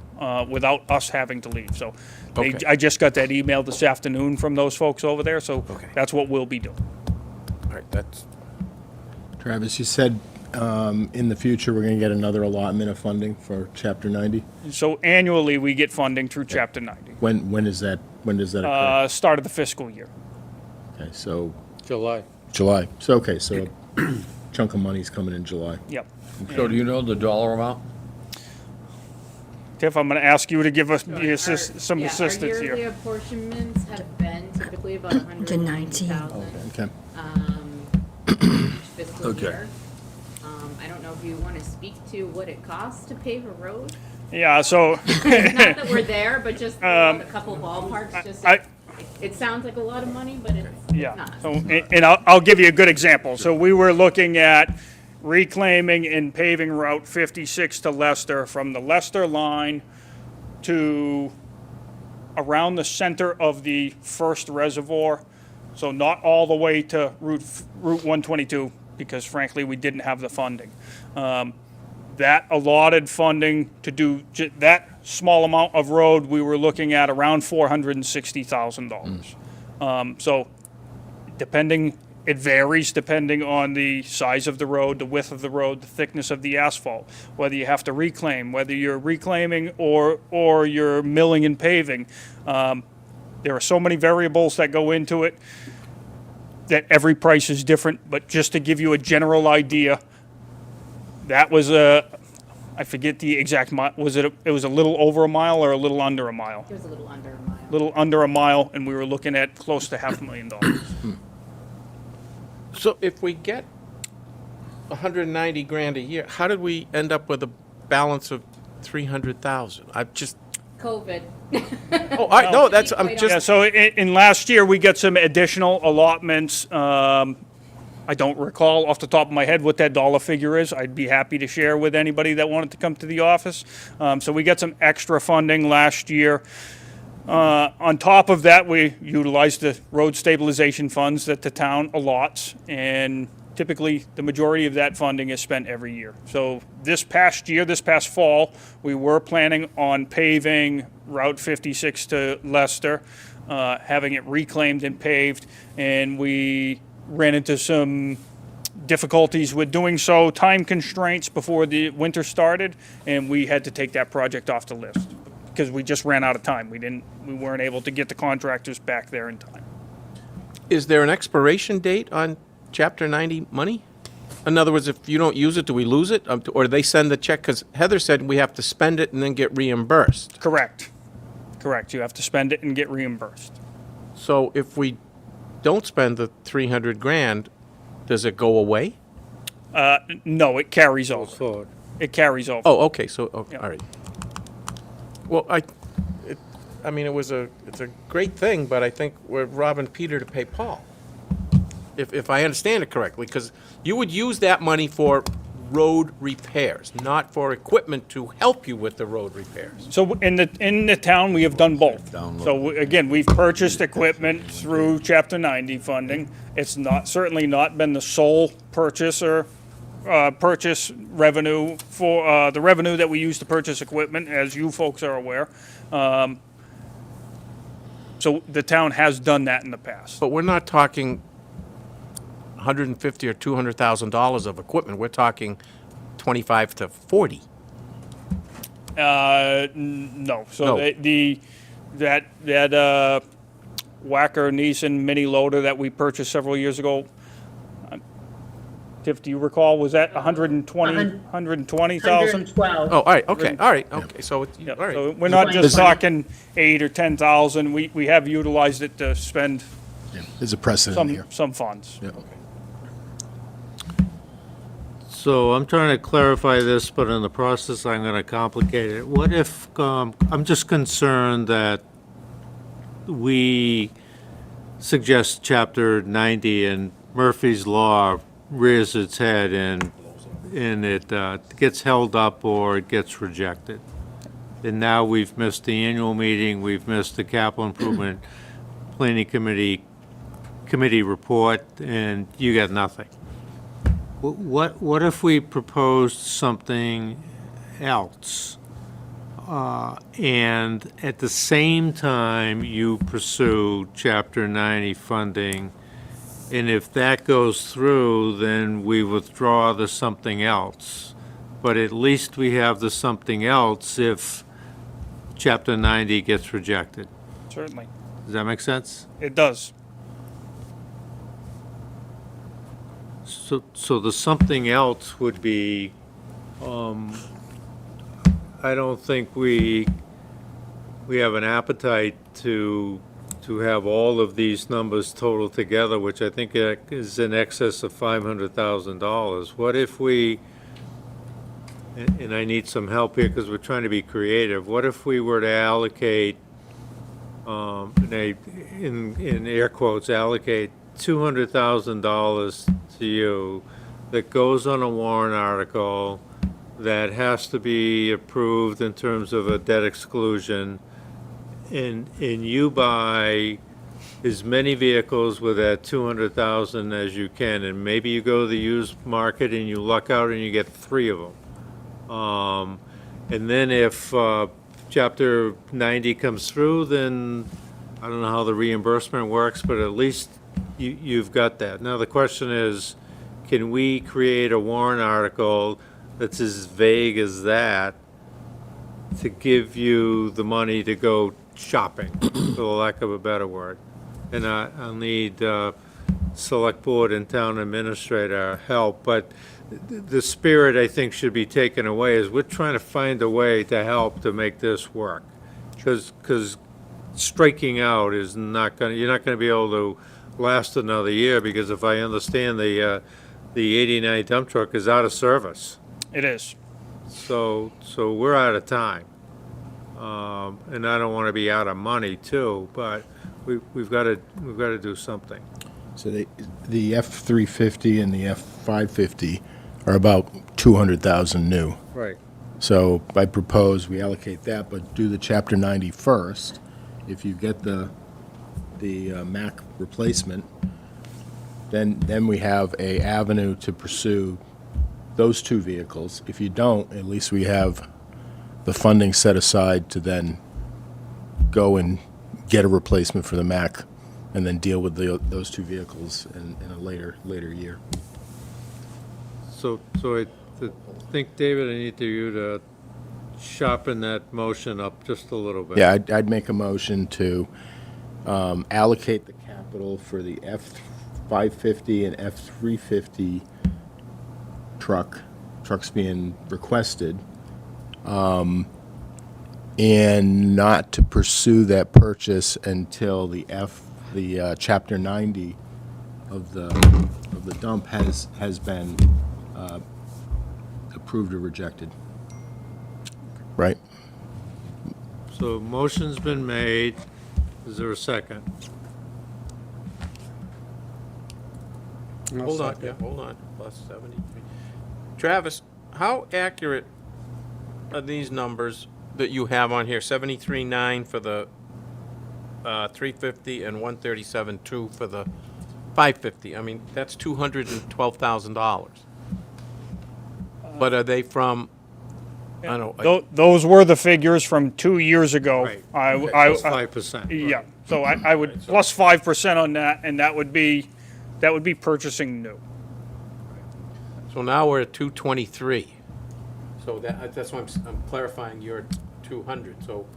without us having to leave. So Okay. I just got that email this afternoon from those folks over there, so Okay. that's what we'll be doing. all right, that's, Travis, you said in the future, we're going to get another allotment of funding for Chapter 90. So annually, we get funding through Chapter 90, When does that occur? start of the fiscal year. Okay, so July. July. So, okay, so a chunk of money's coming in July. Yep. So do you know the dollar amount? Tiff, I'm going to ask you to give us some assistance Our yearly here. apportionments have been typically about 190,000. Okay. each fiscal Okay. year. I don't know if you want to speak to what it costs to pave a road. Yeah, so, Not that we're there, but just a couple ballparks, just, it sounds like a lot of money, but it's yeah, not. so, and I'll give you a good example. So we were looking at reclaiming and paving Route 56 to Leicester, from the Leicester line to around the center of the first reservoir. So not all the way to Route 122, because frankly, we didn't have the funding. That allotted funding to do that small amount of road, we were looking at around $460,000. So depending, it varies depending on the size of the road, the width of the road, the thickness of the asphalt, whether you have to reclaim, whether you're reclaiming or you're milling and paving. There are so many variables that go into it that every price is different, but just to give you a general idea, that was I forget the exact mile, it was a little over a mile or a little under a mile? It was a little under a mile. Little under a mile, and we were looking at close to $500,000. So if we get 190 grand a year, how did we end up with a balance of 300,000? I've just, COVID. oh, I, no, that's, I'm Yeah, just, so in last year, we got some additional allotments. I don't recall off the top of my head what that dollar figure is. I'd be happy to share with anybody that wanted to come to the office. So we got some extra funding last year. On top of that, we utilized the road stabilization funds that the town allots, and typically the majority of that funding is spent every year. So this past fall, we were planning on paving Route 56 to Leicester, having it reclaimed and paved, and we ran into some difficulties with doing so, time constraints before the winter started, and we had to take that project off the list because we just ran out of time. We weren't able to get the contractors back there in time. is there an expiration date on Chapter 90 money? In other words, if you don't use it, do we lose it? Or do they send the check? Because Heather said we have to spend it and then get reimbursed. Correct. You have to spend it and get reimbursed. So if we don't spend the 300 grand, does it go away? No, it carries over. Forward. It carries over. Oh, okay, so, okay, Yeah. all right. Well, I mean, it's a great thing, but I think we're robbing Peter to pay Paul, if I understand it correctly, because you would use that money for road repairs, not for equipment to help you with the road repairs. So in the town, we have done both. So again, we've purchased equipment through Chapter 90 funding. It's certainly not been the sole purchase revenue for, the revenue that we use to purchase equipment, as you folks are aware. So the town has done that in the past. But we're not talking $150,000 or $200,000 of equipment. We're talking 25 to 40. No. So No. that Wacker Nissan mini loader that we purchased several years ago, Tiff, do you recall, was that 120,000? 112. Oh, all right, okay, so, it's, Yeah, all right. so we're not just 2020. talking 8 or 10,000. We have utilized it to spend There's a precedent here. some funds. Yeah. So I'm trying to clarify this, but in the process, I'm going to complicate it. What if, I'm just concerned that we suggest Chapter 90 and Murphy's Law rears its head and it gets held up or it gets rejected. And now we've missed the annual meeting, we've missed the capital improvement planning committee report, and you got nothing. What if we proposed something else? And at the same time, you pursue Chapter 90 funding, and if that goes through, then we withdraw the something else. But at least we have the something else if Chapter 90 gets rejected. Certainly. Does that make sense? It does. So the something else would be, I don't think we have an appetite to to have all of these numbers totaled together, which I think is in excess of $500,000. What if we, and I need some help here because we're trying to be creative, what if we were to allocate, in air quotes, allocate $200,000 to you that goes on a warrant article that has to be approved in terms of a debt exclusion, and you buy as many vehicles with that 200,000 as you can, and maybe you go to the used market and you luck out and you get 3 of them. And then if Chapter 90 comes through, then I don't know how the reimbursement works, but at least you've got that. Now, the question is, can we create a warrant article that's as vague as that to give you the money to go shopping, for the lack of a better word? And I'll need select board and town administrator help, but the spirit, I think, should be taken away, is we're trying to find a way to help to make this work. Because striking out is not gonna, you're not gonna be able to last another year, because if I understand, the 89 dump truck is out of service. It is. So we're out of time. And I don't want to be out of money too, but we've got to do something. So the F-350 and the F-550 are about 200,000 new. Right. So I propose we allocate that, but do the Chapter 90 first. If you get the Mack replacement, then we have a avenue to pursue those 2 vehicles. If you don't, at least we have the funding set aside to then go and get a replacement for the Mack, and then deal with those 2 vehicles in a later year. So I think, David, I need you to sharpen that motion up just a little bit. Yeah, I'd make a motion to allocate the capital for the F-550 and F-350 trucks being requested, and not to pursue that purchase until the Chapter 90 of the dump has been approved or rejected. Right? So motion's been made. Is there a second? Hold on, plus 73. Travis, how accurate are these numbers that you have on here? 73.9 for the 350 and 137.2 for the 550. I mean, that's $212,000. But are they from, I don't know. Those were the figures from 2 years ago. Right. Plus 5%. Yeah, so I would plus 5% on that, and that would be purchasing new. So now we're at 223. So that's why I'm clarifying your 200. So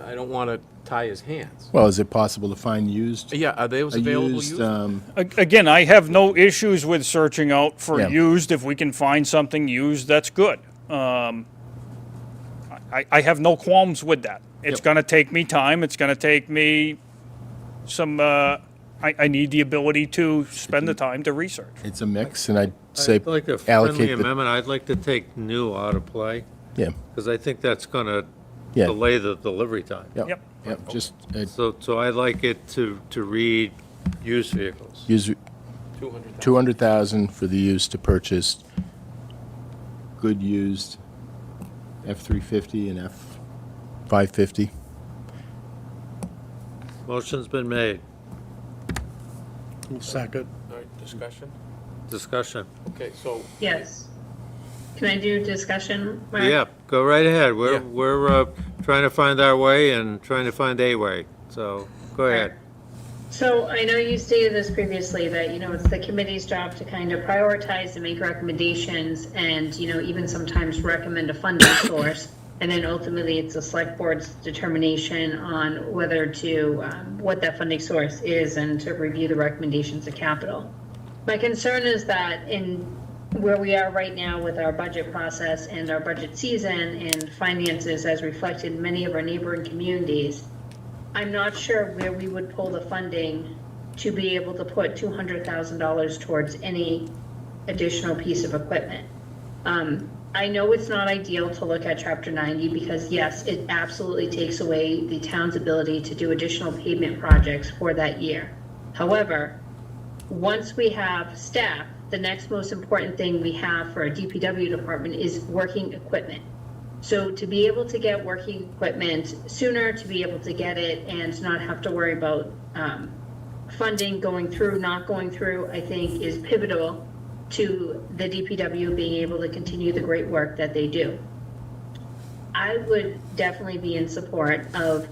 I don't want to tie his hands. Well, is it possible to find used? Yeah, are those available used? Again, I have no issues with searching out for Yeah. used. If we can find something used, that's good. I have no qualms with that. It's Yep. going to take me time. It's going to take me some, I need the ability to spend the time to research. It's a mix, and I'd say I'd like a friendly allocate the, amendment. I'd like to take new out of play, yeah, because I think that's going to yeah, delay the delivery time. Yep. just So I'd like it to read used vehicles. use 200,000. 200,000 for the used to purchase good used F-350 and F-550. Motion's been made. Second. All right, discussion? Discussion. Okay, so Yes. Can I do discussion, Mark? Yeah, go right ahead. Yeah. We're trying to find our way and trying to find a way. So go ahead. So I know you stated this previously, that, it's the committee's job to kind of prioritize and make recommendations and, even sometimes recommend a funding source. And then ultimately it's the select board's determination on whether to, what that funding source is and to review the recommendations of capital. My concern is that in where we are right now with our budget process and our budget season and finances as reflected in many of our neighboring communities, I'm not sure where we would pull the funding to be able to put $200,000 towards any additional piece of equipment. I know it's not ideal to look at Chapter 90 because yes, it absolutely takes away the town's ability to do additional pavement projects for that year. However, once we have staff, the next most important thing we have for our DPW department is working equipment. So to be able to get working equipment sooner, to be able to get it and not have to worry about funding going through, not going through, I think is pivotal to the DPW being able to continue the great work that they do. I would definitely be in support of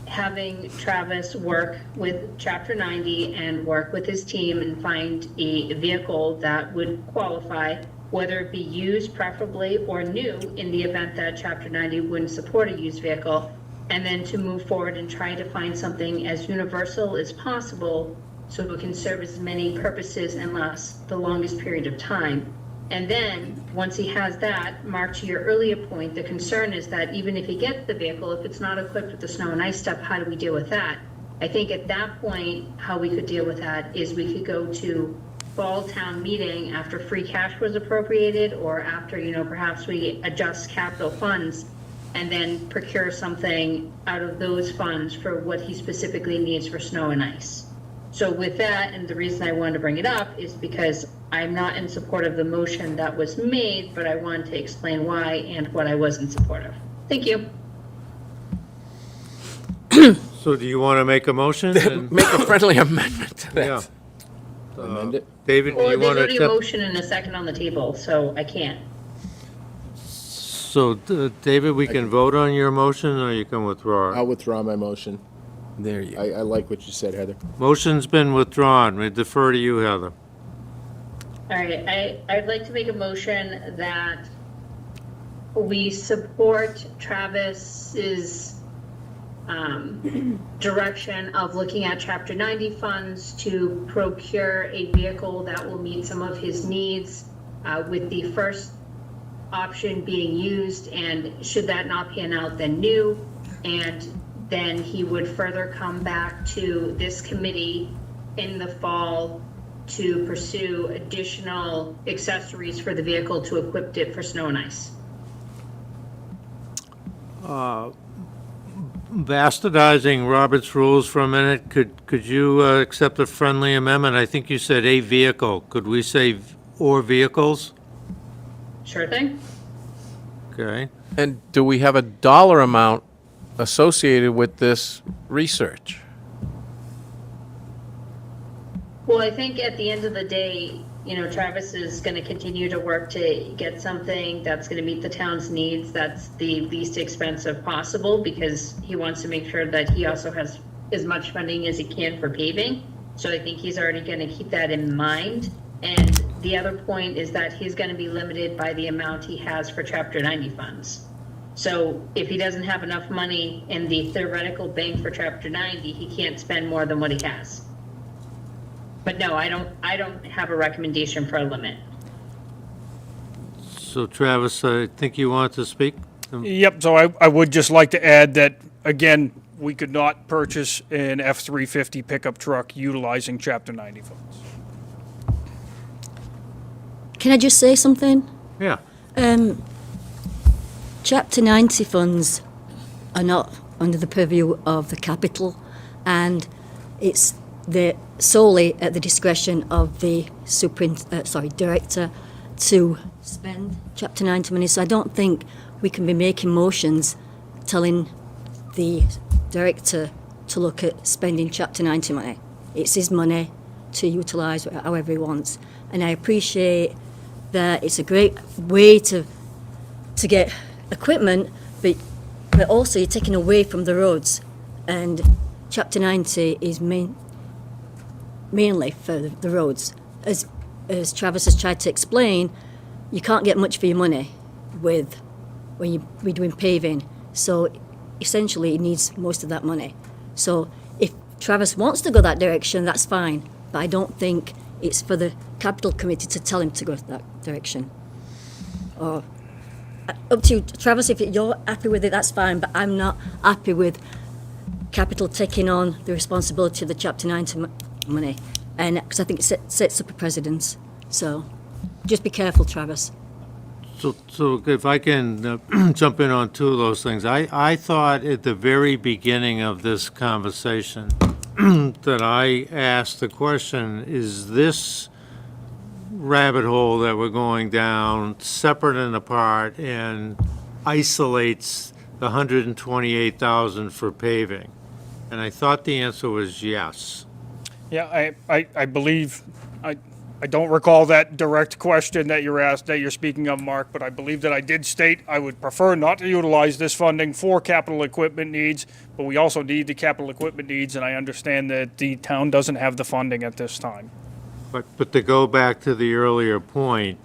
having Travis work with Chapter 90 and work with his team and find a vehicle that would qualify, whether it be used preferably or new in the event that Chapter 90 wouldn't support a used vehicle, and then to move forward and try to find something as universal as possible so it can serve as many purposes and last the longest period of time. And then, once he has that, Mark, to your earlier point, the concern is that even if he gets the vehicle, if it's not equipped with the snow and ice stuff, how do we deal with that? I think at that point, how we could deal with that is we could go to fall town meeting after free cash was appropriated, or after, perhaps we adjust capital funds and then procure something out of those funds for what he specifically needs for snow and ice. So with that, and the reason I wanted to bring it up is because I'm not in support of the motion that was made, but I wanted to explain why and what I was in support of. Thank you. So do you want to make a motion? And- Make a friendly amendment to Yeah. that. Amend it? David, do Well, you there's want to? already a motion and a second on the table, so I can't. So, David, we can vote on your motion, or you can withdraw I'll it? withdraw my motion. There you go. I like what you said, Heather. Motion's been withdrawn. We defer to you, Heather. All right, I'd like to make a motion that we support Travis's direction of looking at Chapter 90 funds to procure a vehicle that will meet some of his needs, with the first option being used, and should that not pan out, then new, and then he would further come back to this committee in the fall to pursue additional accessories for the vehicle to equip it for snow and ice. Bastardizing Robert's rules for a minute, could you accept a friendly amendment? I think you said a vehicle. Could we say or vehicles? Sure thing. Okay. And do we have a dollar amount associated with this research? Well, I think at the end of the day, Travis is going to continue to work to get something that's going to meet the town's needs, that's the least expensive possible, because he wants to make sure that he also has as much funding as he can for paving. So I think he's already going to keep that in mind. And the other point is that he's going to be limited by the amount he has for Chapter 90 funds. So if he doesn't have enough money in the theoretical bank for Chapter 90, he can't spend more than what he has. But no, I don't have a recommendation for a limit. So Travis, I think you want to speak? Yep, so I would just like to add that, again, we could not purchase an F-350 pickup truck utilizing Chapter 90 funds. Can I just say something? Yeah. Chapter 90 funds are not under the purview of the capital, and it's solely at the discretion of the director to spend Chapter 90 money. So I don't think we can be making motions telling the director to look at spending Chapter 90 money. It's his money to utilise however he wants. And I appreciate that it's a great way to get equipment, but also you're taking away from the roads. And Chapter 90 is mainly for the roads. As Travis has tried to explain, you can't get much for your money when you're doing paving. So essentially it needs most of that money. So if Travis wants to go that direction, that's fine. But I don't think it's for the capital committee to tell him to go that direction. Or up to you, Travis, if you're happy with it, that's fine, but I'm not happy with capital taking on the responsibility of the Chapter 90 money, and because I think it sets up a precedence. So just be careful, Travis. So if I can jump in on two of those things. I thought at the very beginning of this conversation that I asked the question, is this rabbit hole that we're going down separate and apart and isolates the 128,000 for paving? And I thought the answer was yes. Yeah, I believe, I don't recall that direct question that you're asked, that you're speaking of, Mark, but I believe that I did state I would prefer not to utilize this funding for capital equipment needs, but we also need the capital equipment needs, and I understand that the town doesn't have the funding at this time. But to go back to the earlier point,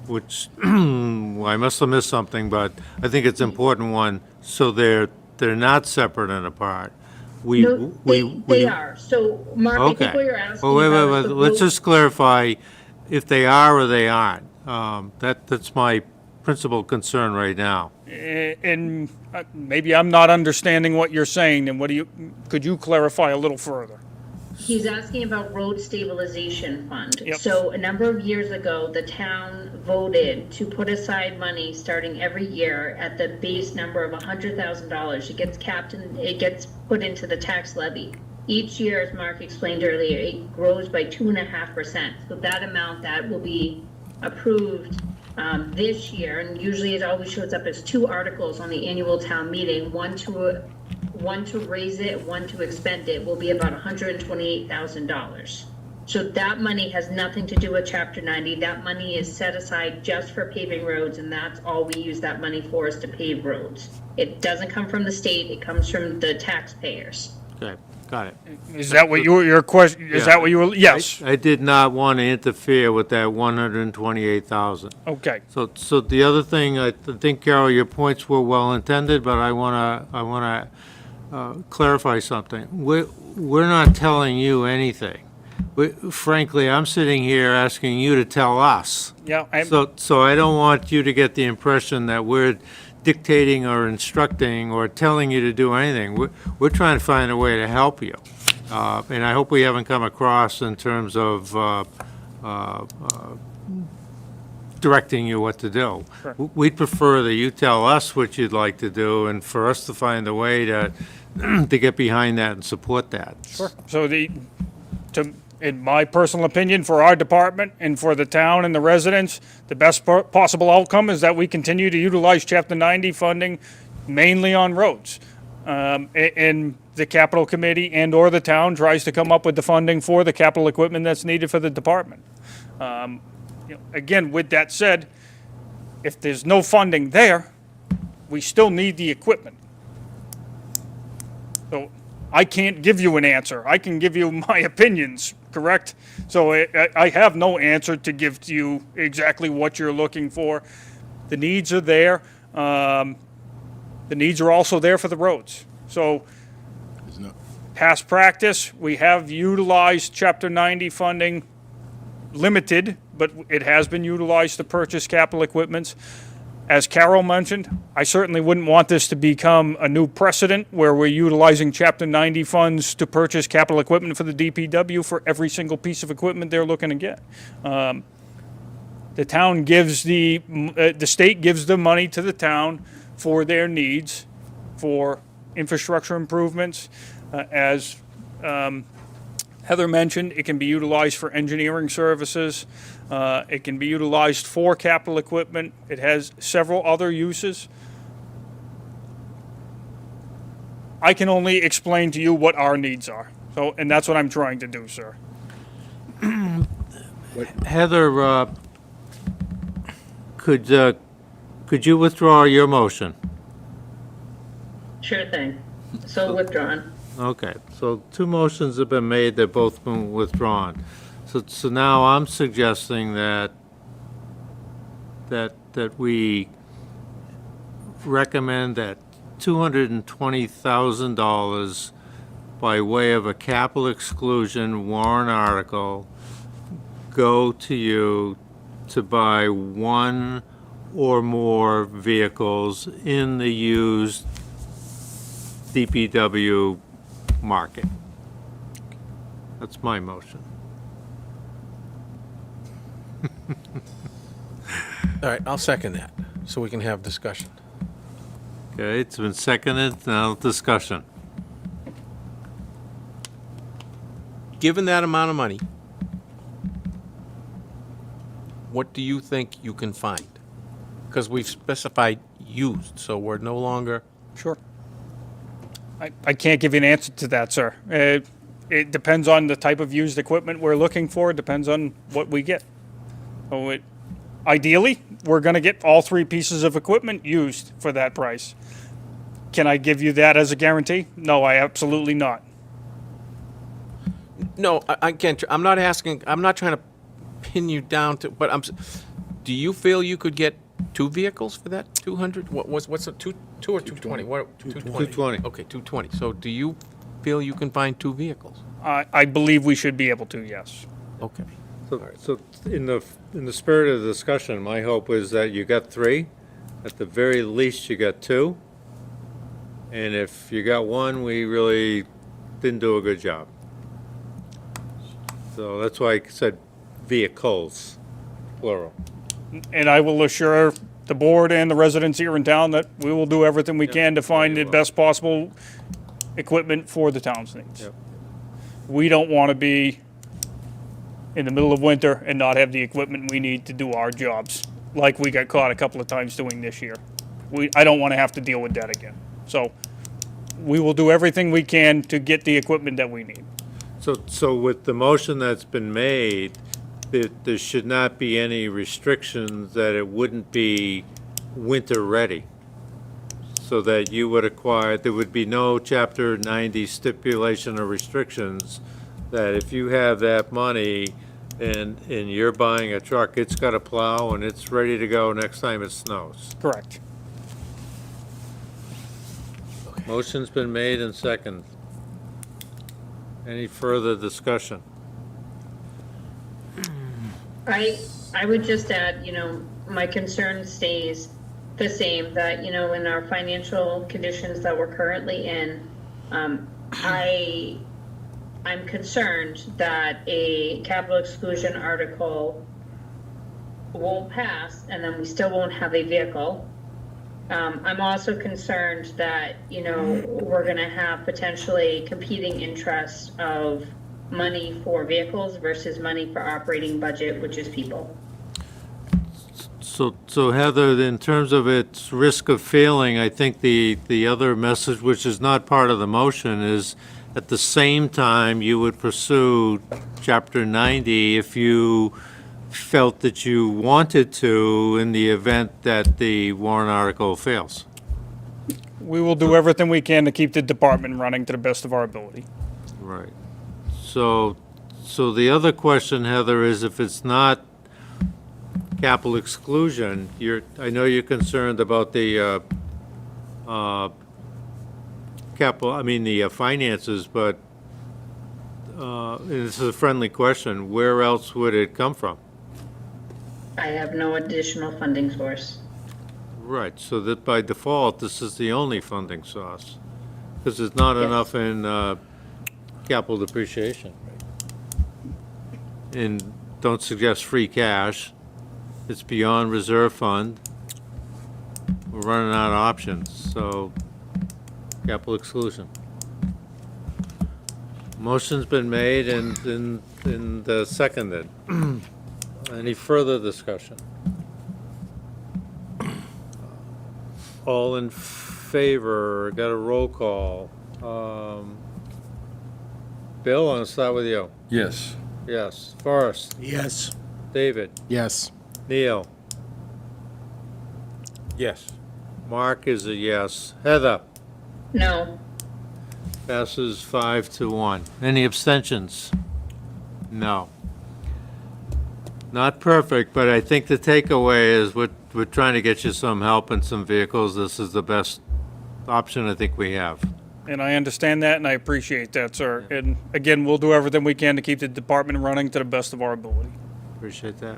which I must have missed something, but I think it's an important one, so they're not separate and apart. No, they are. So, Mark, I think what you're asking Well, about wait, is the let's road- just clarify if they are or they aren't. That's my principal concern right now. And maybe I'm not understanding what you're saying, and could you clarify a little further? He's asking about road stabilization fund. Yep. So a number of years ago, the town voted to put aside money starting every year at the base number of $100,000. It gets capped and it gets put into the tax levy. Each year, as Mark explained earlier, it grows by 2.5%. So that amount that will be approved this year, and usually it always shows up as two articles on the annual town meeting, one to raise it, one to expend it, will be about $128,000. So that money has nothing to do with Chapter 90. That money is set aside just for paving roads, and that's all we use that money for, is to pave roads. It doesn't come from the state, it comes from the taxpayers. Okay, got it. Is that what your question, is that what you were, yes, I did not want to interfere with that 128,000. okay. So the other thing, I think, Carol, your points were well intended, but I want to clarify something. We're not telling you anything. Frankly, I'm sitting here asking you to tell us. Yeah, So I don't want you to get the impression that we're dictating or instructing or telling you to do anything. We're trying to find a way to help you. And I hope we haven't come across in terms of directing you what to do. Sure. We'd prefer that you tell us what you'd like to do and for us to find a way to get behind that and support that. Sure. So in my personal opinion, for our department and for the town and the residents, the best possible outcome is that we continue to utilize Chapter 90 funding mainly on roads. And the capital committee and/or the town tries to come up with the funding for the capital equipment that's needed for the department. Again, with that said, if there's no funding there, we still need the equipment. So I can't give you an answer. I can give you my opinions, correct? So I have no answer to give to you exactly what you're looking for. The needs are there. The needs are also there for the roads. So past practice, we have utilized Chapter 90 funding, limited, but it has been utilized to purchase capital equipments. As Carol mentioned, I certainly wouldn't want this to become a new precedent where we're utilizing Chapter 90 funds to purchase capital equipment for the DPW for every single piece of equipment they're looking to get. The town gives the state gives the money to the town for their needs, for infrastructure improvements. As Heather mentioned, it can be utilized for engineering services. It can be utilized for capital equipment. It has several other uses. I can only explain to you what our needs are. So, and that's what I'm trying to do, sir. Heather, could you withdraw your motion? Sure thing. So withdrawn. Okay, so two motions have been made, they've both been withdrawn. So now I'm suggesting that we recommend that $220,000 by way of a capital exclusion warrant article go to you to buy one or more vehicles in the used DPW market. That's my motion. All right, I'll second that, so we can have discussion. Okay, it's been seconded, now discussion. Given that amount of money, what do you think you can find? Because we've specified used, so we're no longer, Sure. I can't give you an answer to that, sir. It depends on the type of used equipment we're looking for, it depends on what we get. Ideally, we're gonna get all three pieces of equipment used for that price. Can I give you that as a guarantee? No, I absolutely not. no, I can't, I'm not asking, I'm not trying to pin you down to, but do you feel you could get two vehicles for that 200? What's it, two or 220? What, 220? 220. Okay, 220. So do you feel you can find two vehicles? I believe we should be able to, yes. Okay. So in the spirit of the discussion, my hope is that you got three. At the very least, you got two. And if you got one, we really didn't do a good job. So that's why I said vehicles, plural. And I will assure the board and the residents here in town that we will do everything we can to find the will. best possible equipment for the town's needs. Yep. We don't want to be in the middle of winter and not have the equipment we need to do our jobs, like we got caught a couple of times doing this year. I don't want to have to deal with that again. So we will do everything we can to get the equipment that we need. So with the motion that's been made, there should not be any restrictions that it wouldn't be winter-ready, so that you would acquire, there would be no Chapter 90 stipulation or restrictions, that if you have that money and you're buying a truck, it's got a plow and it's ready to go next time it snows. Correct. Motion's been made and second. Any further discussion? I would just add, my concern stays the same, that, in our financial conditions that we're currently in, I'm concerned that a capital exclusion article won't pass, and then we still won't have a vehicle. I'm also concerned that, we're gonna have potentially competing interests of money for vehicles versus money for operating budget, which is people. So Heather, in terms of its risk of failing, I think the other message, which is not part of the motion, is at the same time, you would pursue Chapter 90 if you felt that you wanted to in the event that the warrant article fails. We will do everything we can to keep the department running to the best of our ability. Right. So the other question, Heather, is if it's not capital exclusion, I know you're concerned about the the finances, but this is a friendly question, where else would it come from? I have no additional funding source. Right, so that by default, this is the only funding source, because there's not Yes. enough in capital depreciation. And don't suggest free cash. It's beyond reserve fund. We're running out of options, so capital exclusion. Motion's been made and seconded. Any further discussion? All in favor, got a roll call. Bill, I'm gonna start with you. Yes. Yes. Forrest, Yes. David, Yes. Neil, Yes. Mark is a yes. Heather, No, passes 5-1. Any abstentions? No. Not perfect, but I think the takeaway is we're trying to get you some help and some vehicles. This is the best option I think we have. And I understand that, and I appreciate that, sir. And again, we'll do everything we can to keep the department running to the best of our ability. Appreciate that.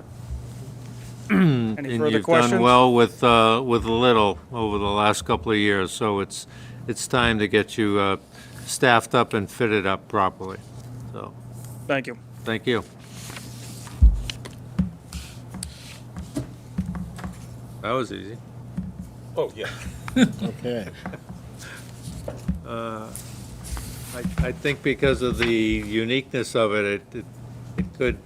Any And further you've questions? done well with a little over the last couple of years, so it's time to get you staffed up and fitted up properly. So, Thank you. thank you. That was easy. Oh, yeah. Okay. I think because of the uniqueness of it, it could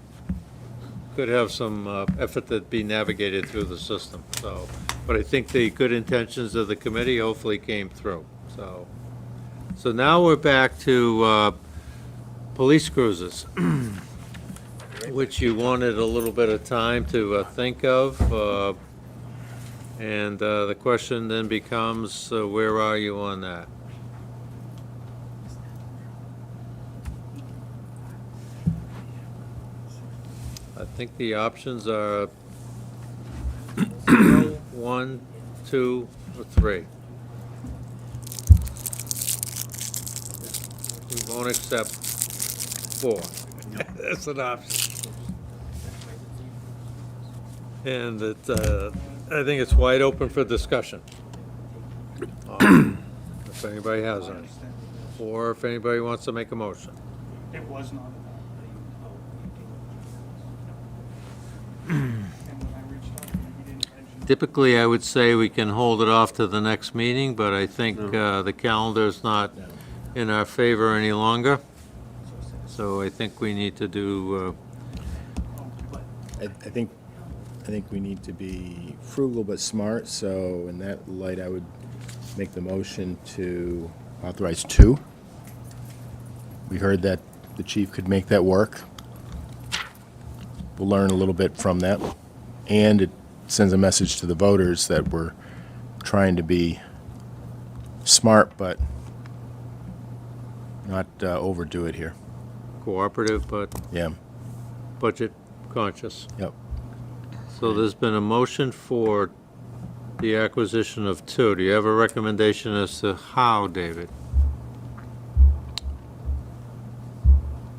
have some effort to be navigated through the system, so. But I think the good intentions of the committee hopefully came through, so. So now we're back to police cruisers, which you wanted a little bit of time to think of. And the question then becomes, where are you on that? I think the options are 0, 1, 2, or 3. We won't accept 4. That's an option. And I think it's wide open for discussion. If anybody has any, or if anybody wants to make a motion. It was not. Typically, I would say we can hold it off to the next meeting, but I think the calendar's not in our favor any longer. So I think we need to do, I think we need to be frugal but smart, so in that light, I would make the motion to authorize 2. We heard that the chief could make that work. We'll learn a little bit from that, and it sends a message to the voters that we're trying to be smart but not overdo it here. cooperative, but Yeah, budget conscious. yep. So there's been a motion for the acquisition of 2. Do you have a recommendation as to how, David?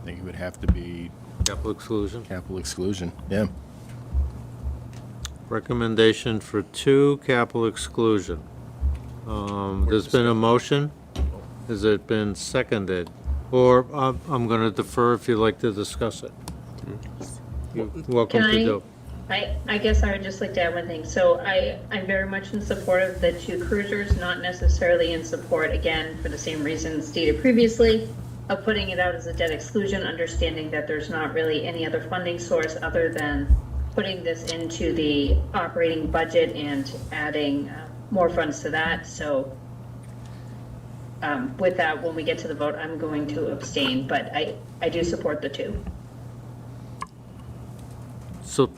I think it would have to be Capital exclusion? capital exclusion, yeah. Recommendation for 2, capital exclusion. There's been a motion. Has it been seconded? Or I'm going to defer if you'd like to discuss it. You're welcome Can to I- do. I guess I would just like to add one thing. So I'm very much in support of the 2 cruisers, not necessarily in support, again, for the same reasons stated previously, of putting it out as a debt exclusion, understanding that there's not really any other funding source other than putting this into the operating budget and adding more funds to that. So with that, when we get to the vote, I'm going to abstain, but I do support the 2.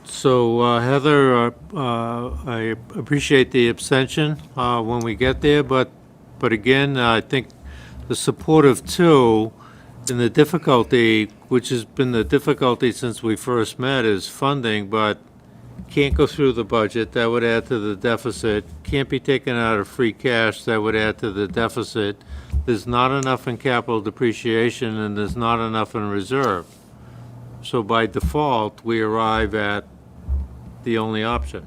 So Heather, I appreciate the abstention when we get there, but again, I think the support of 2 and the difficulty, which has been the difficulty since we first met, is funding, but can't go through the budget, that would add to the deficit, can't be taken out of free cash, that would add to the deficit. There's not enough in capital depreciation, and there's not enough in reserve. So by default, we arrive at the only option,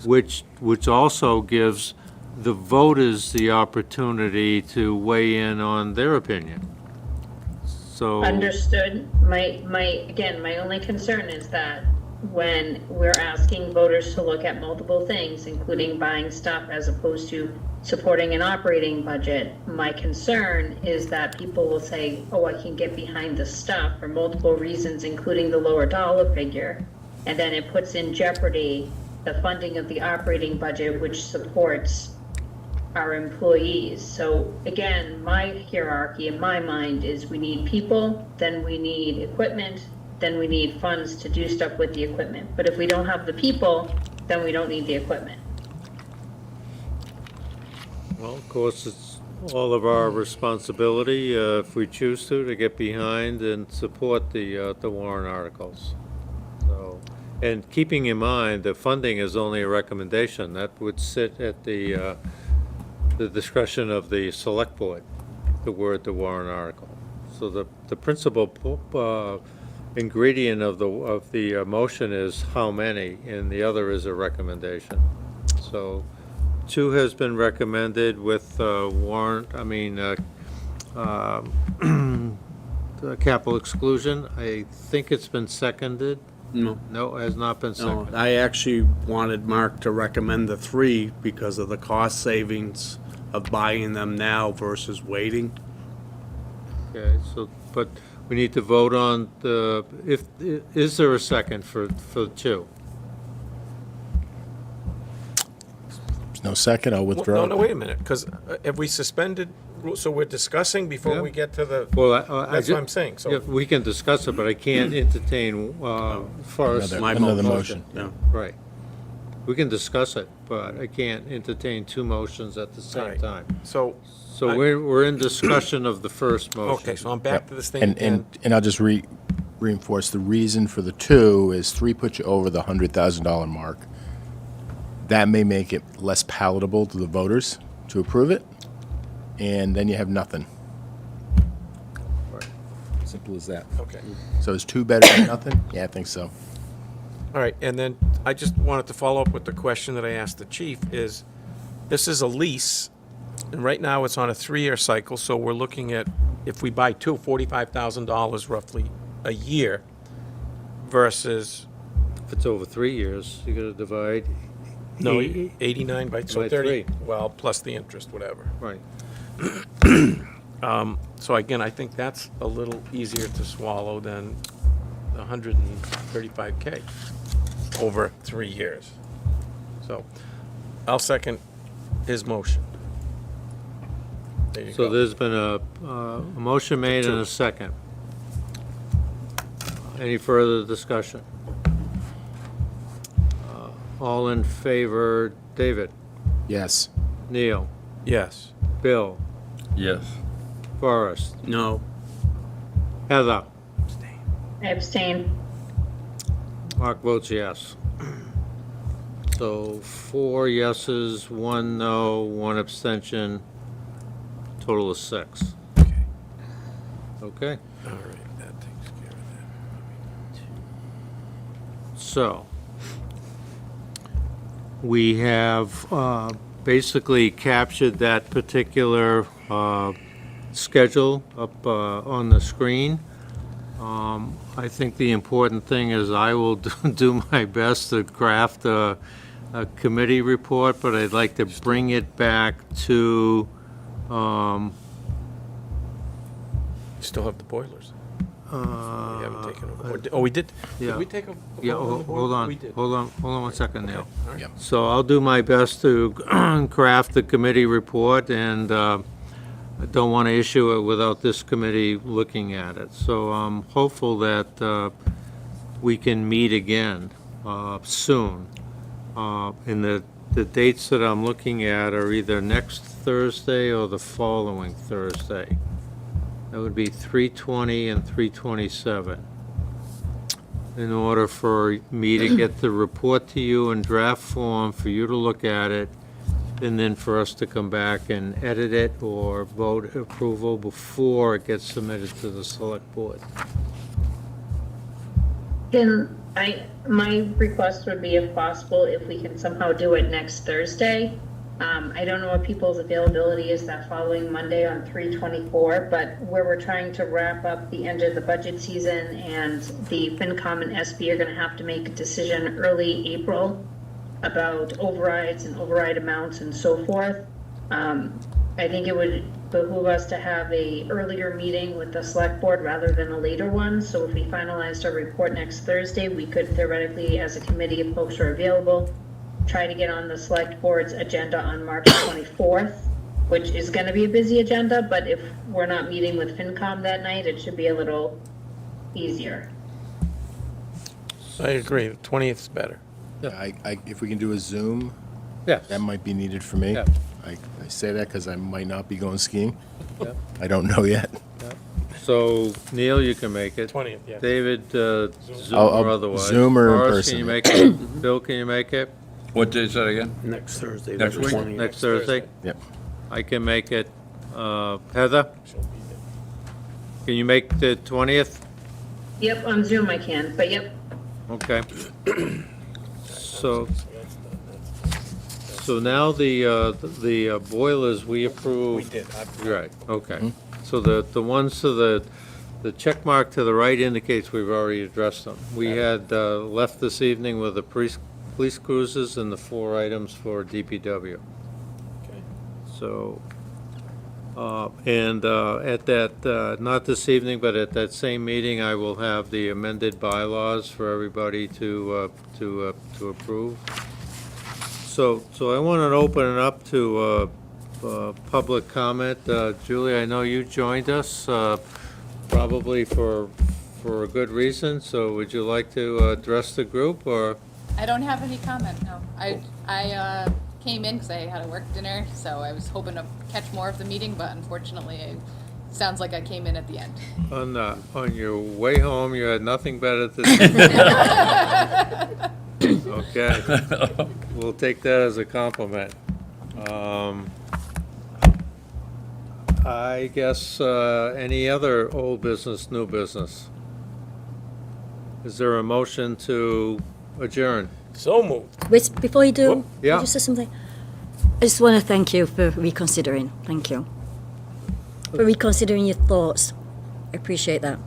which also gives the voters the opportunity to weigh in on their opinion. So. Understood. Again, my only concern is that when we're asking voters to look at multiple things, including buying stuff as opposed to supporting an operating budget, my concern is that people will say, oh, I can get behind the stuff for multiple reasons, including the lower dollar figure. And then it puts in jeopardy the funding of the operating budget, which supports our employees. So again, my hierarchy in my mind is we need people, then we need equipment, then we need funds to do stuff with the equipment. But if we don't have the people, then we don't need the equipment. Well, of course, it's all of our responsibility, if we choose to get behind and support the warrant articles. So, and keeping in mind, the funding is only a recommendation. That would sit at the discretion of the select board, the warrant article. So the principal ingredient of the motion is how many, and the other is a recommendation. So 2 has been recommended with the capital exclusion. I think it's been seconded. No. No, it has not been No, seconded. I actually wanted Mark to recommend the 3 because of the cost savings of buying them now versus waiting. Okay, so, but we need to vote on the, is there a second for 2? There's no second, I'll withdraw. No, wait a minute, because have we suspended, so we're discussing before we get to the, Well, that's what I'm saying, so. Yeah, we can discuss it, but I can't entertain, first. Another motion. Yeah. Right. We can discuss it, but I can't entertain 2 motions at the All same right. time. So, So we're in discussion of the first motion. okay, so I'm back to this thing And, again. and I'll just reinforce, the reason for the 2 is 3 puts you over the $100,000 mark. That may make it less palatable to the voters to approve it, and then you have nothing. Right. Simple as that. Okay. So is 2 better than nothing? Yeah, I think so. All right, and then I just wanted to follow up with the question that I asked the chief is, this is a lease, and right now it's on a 3-year cycle, so we're looking at, if we buy 2, $45,000 roughly a year versus, If it's over 3 years, you gotta divide. no, eight- 89 by, so By 30, 3. well, plus the interest, whatever. Right. So again, I think that's a little easier to swallow than the 135K over 3 years. So I'll second his motion. There you So go. there's been a motion made and a second. Any further discussion? All in favor, David, Yes. Neil, Yes. Bill, Yes. Forrest, No. Heather. I abstain. Mark votes yes. So 4 yeses, 1 no, 1 abstention, total of 6. Okay. Okay, All right, that takes care of so we have basically captured that particular schedule up on the screen. I think the important thing is I will do my best to craft a committee report, but I'd like to bring it back to, that. Still have the boilers. We haven't taken over. Oh, we did? yeah. Did we take a? yeah, vote on the hold boiler? on, We did. hold on 1 second, Neil. All right. So I'll do my best to craft the committee report, and I don't want to issue it without this committee looking at it. So I'm hopeful that we can meet again soon. And the dates that I'm looking at are either next Thursday or the following Thursday. That would be 3/20 and 3/27. In order for me to get the report to you in draft form, for you to look at it, and then for us to come back and edit it or vote approval before it gets submitted to the select board. My request would be, if possible, if we can somehow do it next Thursday. I don't know what people's availability is that following Monday on 3/24, but where we're trying to wrap up the end of the budget season, and the FinCom and SB are gonna have to make a decision early April about overrides and override amounts and so forth. I think it would behoove us to have a earlier meeting with the select board rather than a later one. So if we finalized our report next Thursday, we could theoretically, as a committee, if folks are available, try to get on the select board's agenda on March 24th, which is going to be a busy agenda, but if we're not meeting with FinCom that night, it should be a little easier. I agree, the 20th is better. If we can do a Zoom, Yes. that might be needed for me. Yeah. I say that because I might not be going skiing. Yep. I don't know yet. So Neil, you can make it. 20th, yeah. David, Zoom I'll or otherwise. Zoom or in Forrest, can you make it? Bill, can you make it? What day is that again? Next Thursday, Next the week? 20th. Next Thursday? Yep. I can make it. Heather, can you make the 20th? Yep, on Zoom I can, but yep. Okay. So now the boilers we approve. We did. Right, okay. So the ones to the check mark to the right indicates we've already addressed them. We had left this evening with the police cruisers and the 4 items for DPW. So, and at that, not this evening, but at that same meeting, I will have the amended bylaws for everybody to approve. So I want to open it up to public comment. Julie, I know you joined us, probably for a good reason, so would you like to address the group, or? I don't have any comment, no. I came in because I had a work dinner, so I was hoping to catch more of the meeting, but unfortunately, it sounds like I came in at the end. On your way home, you had nothing better to do. Okay, we'll take that as a compliment. I guess, any other old business, new business? Is there a motion to adjourn? So moved. Wait, before you do, yeah. could you say something? I just want to thank you for reconsidering. Thank you. For reconsidering your thoughts. I appreciate that.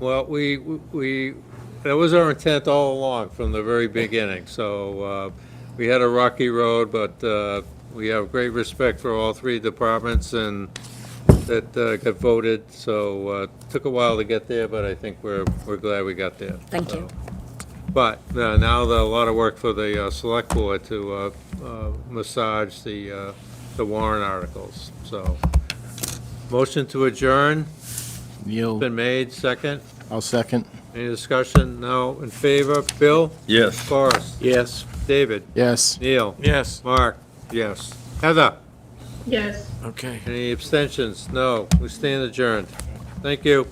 Well, that was our intent all along from the very beginning. So we had a rocky road, but we have great respect for all 3 departments and that got voted. So took a while to get there, but I think we're glad we got there. Thank you. But now a lot of work for the select board to massage the warrant articles. So motion to adjourn Neil, been made. Second. I'll second. Any discussion? No. In favor? Bill? Yes. Forrest? Yes. David? Yes. Neil? Yes. Mark? Yes. Heather? Yes. Okay. Any abstentions? No. We stand adjourned. Thank you.